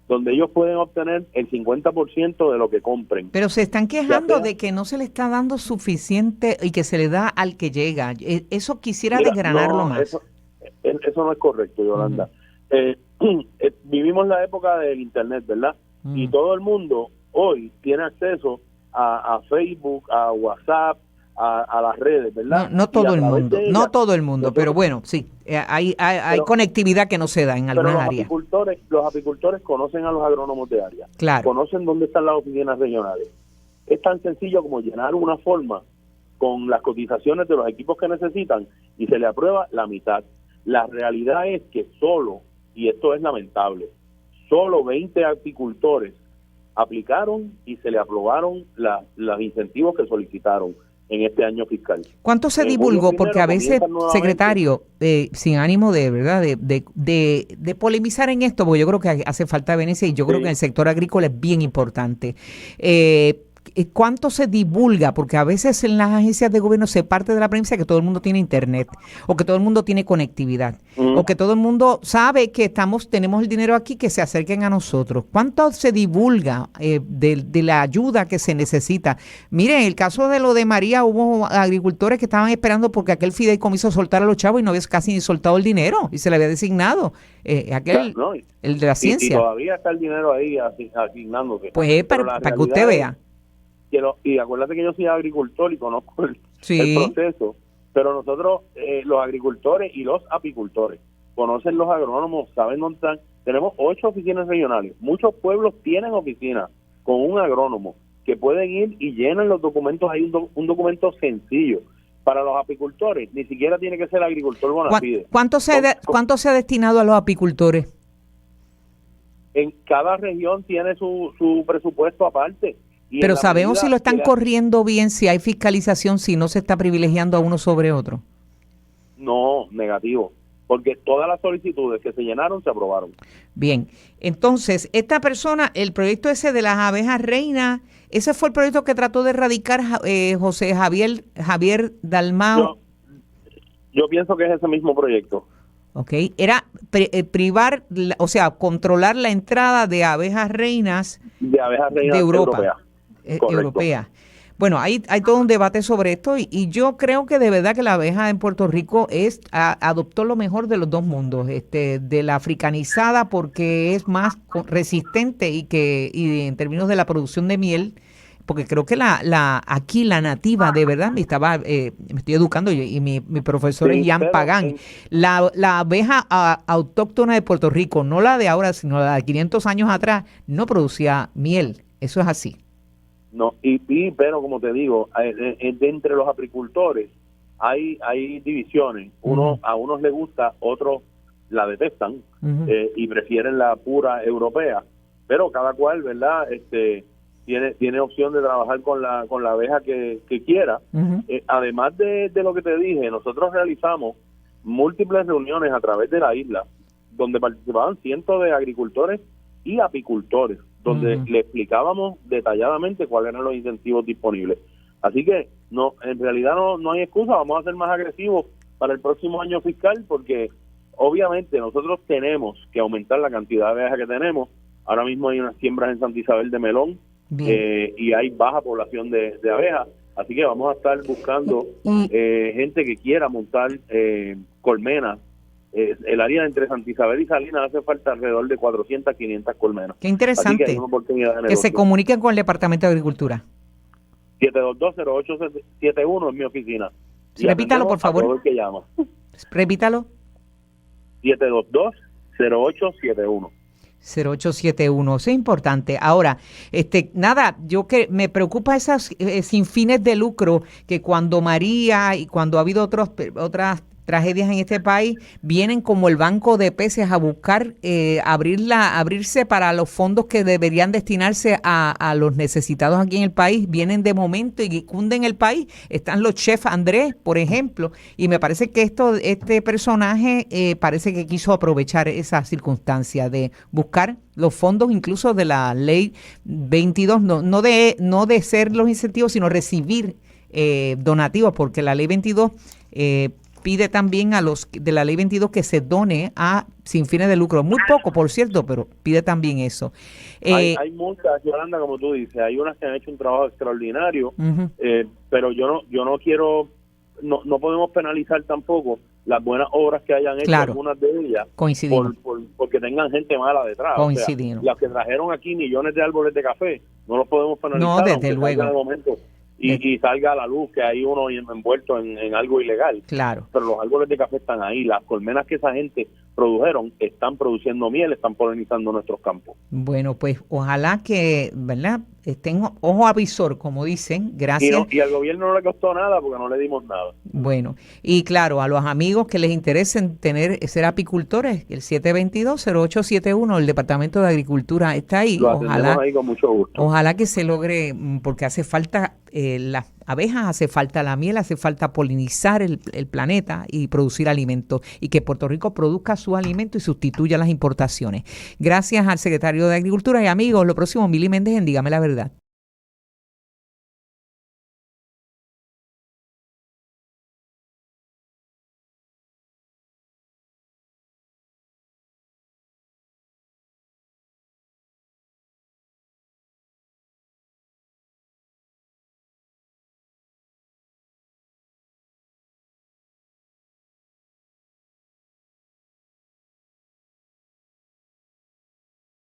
donde ellos pueden obtener el 50% de lo que compren. Pero se están quejando de que no se le está dando suficiente y que se le da al que llega. Eso quisiera desgranarlo más. Eso no es correcto, Yolanda. Vivimos la época del Internet, ¿verdad? Y todo el mundo hoy tiene acceso a Facebook, a WhatsApp, a las redes, ¿verdad? No todo el mundo, pero bueno, sí, hay conectividad que no se da en algunas áreas. Los apicultores conocen a los agrónomos de área, claro, conocen dónde están las oficinas regionales. Es tan sencillo como llenar una forma con las cotizaciones de los equipos que necesitan y se le aprueba la mitad. La realidad es que y esto es lamentable, solo 20 apicultores aplicaron y se le aprobaron los incentivos que solicitaron en este año fiscal. ¿Cuánto se divulgó? Porque a veces, secretario, sin ánimo de verdad de polemizar en esto, porque yo creo que hace falta Venecia y yo creo que el sector agrícola es bien importante. ¿Cuánto se divulga? Porque a veces en las agencias de gobierno se parte de la premisa que todo el mundo tiene internet o que todo el mundo tiene conectividad o que todo el mundo sabe que tenemos el dinero aquí, que se acerquen a nosotros. ¿Cuánto se divulga de la ayuda que se necesita? Miren, en el caso de lo de María hubo agricultores que estaban esperando porque aquel fideicomiso soltara a los chavos y no había casi ni soltado el dinero y se le había designado el de la ciencia. Y todavía está el dinero ahí asignándose. Pues para que usted vea. Y acuérdate que yo soy agricultor y conozco el proceso, pero nosotros, los agricultores y los apicultores, conocen los agrónomos, saben dónde están. Tenemos 8 oficinas regionales. Muchos pueblos tienen oficinas con un agrónomo que pueden ir y llenan los documentos. Hay un documento sencillo. Para los apicultores, ni siquiera tiene que ser agricultor Bonafide. ¿Cuánto se ha destinado a los apicultores? En cada región tiene su presupuesto aparte. Pero sabemos si lo están corriendo bien, si hay fiscalización, si no se está privilegiando a uno sobre otro. No, negativo. porque todas las solicitudes que se llenaron se aprobaron. Bien, entonces, esta persona, el proyecto ese de las abejas reinas, ese fue el proyecto que trató de erradicar José Javier Dalmau. Yo pienso que es ese mismo proyecto. Ok, era privar, o sea, controlar la entrada de abejas reinas de Europa. Europea. Bueno, hay todo un debate sobre esto y yo creo que de verdad que la abeja en Puerto Rico adoptó lo mejor de los dos mundos, de la africanizada porque es más resistente y en términos de la producción de miel, porque creo que aquí la nativa, de verdad, me estoy educando y mi profesor es Jan Pagán. La abeja autóctona de Puerto Rico, no la de ahora, sino la de 500 años atrás, no producía miel. Eso es así. No, pero como te digo, entre los apicultores hay divisiones. A unos les gusta, otros la detestan y prefieren la pura europea. Pero cada cual, ¿verdad? Tiene opción de trabajar con la abeja que quiera. Además de lo que te dije, nosotros realizamos múltiples reuniones a través de la isla donde participaban cientos de agricultores y apicultores, donde le explicábamos detalladamente cuáles eran los incentivos disponibles. Así que en realidad no hay excusa, vamos a ser más agresivos para el próximo año fiscal, porque obviamente nosotros tenemos que aumentar la cantidad de abejas que tenemos. Ahora mismo hay unas siembras en Santa Isabel de melón y hay baja población de abejas, así que vamos a estar buscando gente que quiera montar colmenas. El área entre Santa Isabel y Salinas hace falta alrededor de 400, 500 colmenas. Qué interesante. Que se comuniquen con el Departamento de Agricultura. 722-0871 es mi oficina. Repítalo, por favor. Todo el que llama. Repítalo. 722-0871. 0871, eso es importante. Ahora, yo que me preocupa esas sin fines de lucro que cuando María y cuando ha habido otras tragedias en este país, vienen como el banco de peces a buscar abrirse para los fondos que deberían destinarse a los necesitados aquí en el país, vienen de momento y cunden el país. Están los chefs Andrés, por ejemplo, y me parece que este personaje parece que quiso aprovechar esa circunstancia de buscar los fondos incluso de la ley 22, no de ser los incentivos, sino recibir donativos, porque la ley 22 pide también a los de la ley 22 que se done sin fines de lucro. Muy poco, por cierto, pero pide también eso. Hay muchas, Yolanda, como tú dices, hay unas que han hecho un trabajo extraordinario, pero yo no quiero, no podemos penalizar tampoco las buenas obras que hayan hecho algunas de ellas. Coincidimos. Porque tengan gente mala detrás. Coincidimos. O sea, las que trajeron aquí millones de árboles de café, no los podemos penalizar. No, desde luego. Y salga a la luz que hay uno envuelto en algo ilegal. Claro. Pero los árboles de café están ahí. Las colmenas que esa gente produjeron están produciendo miel, están polinizando nuestros campos. Bueno, pues ojalá que, ¿verdad?, estén ojo avisor, como dicen. Gracias. Y al gobierno no le costó nada porque no le dimos nada. Bueno, y claro, a los amigos que les interesen ser apicultores, el 722-0871, el Departamento de Agricultura está ahí. Lo atendemos ahí con mucho gusto. Ojalá que se logre, porque hace falta las abejas, hace falta la miel, hace falta polinizar el planeta y producir alimentos, y que Puerto Rico produzca su alimento y sustituya las importaciones. Gracias al secretario de Agricultura y amigos, lo próximo, Mili Méndez en Dígame la Verdad.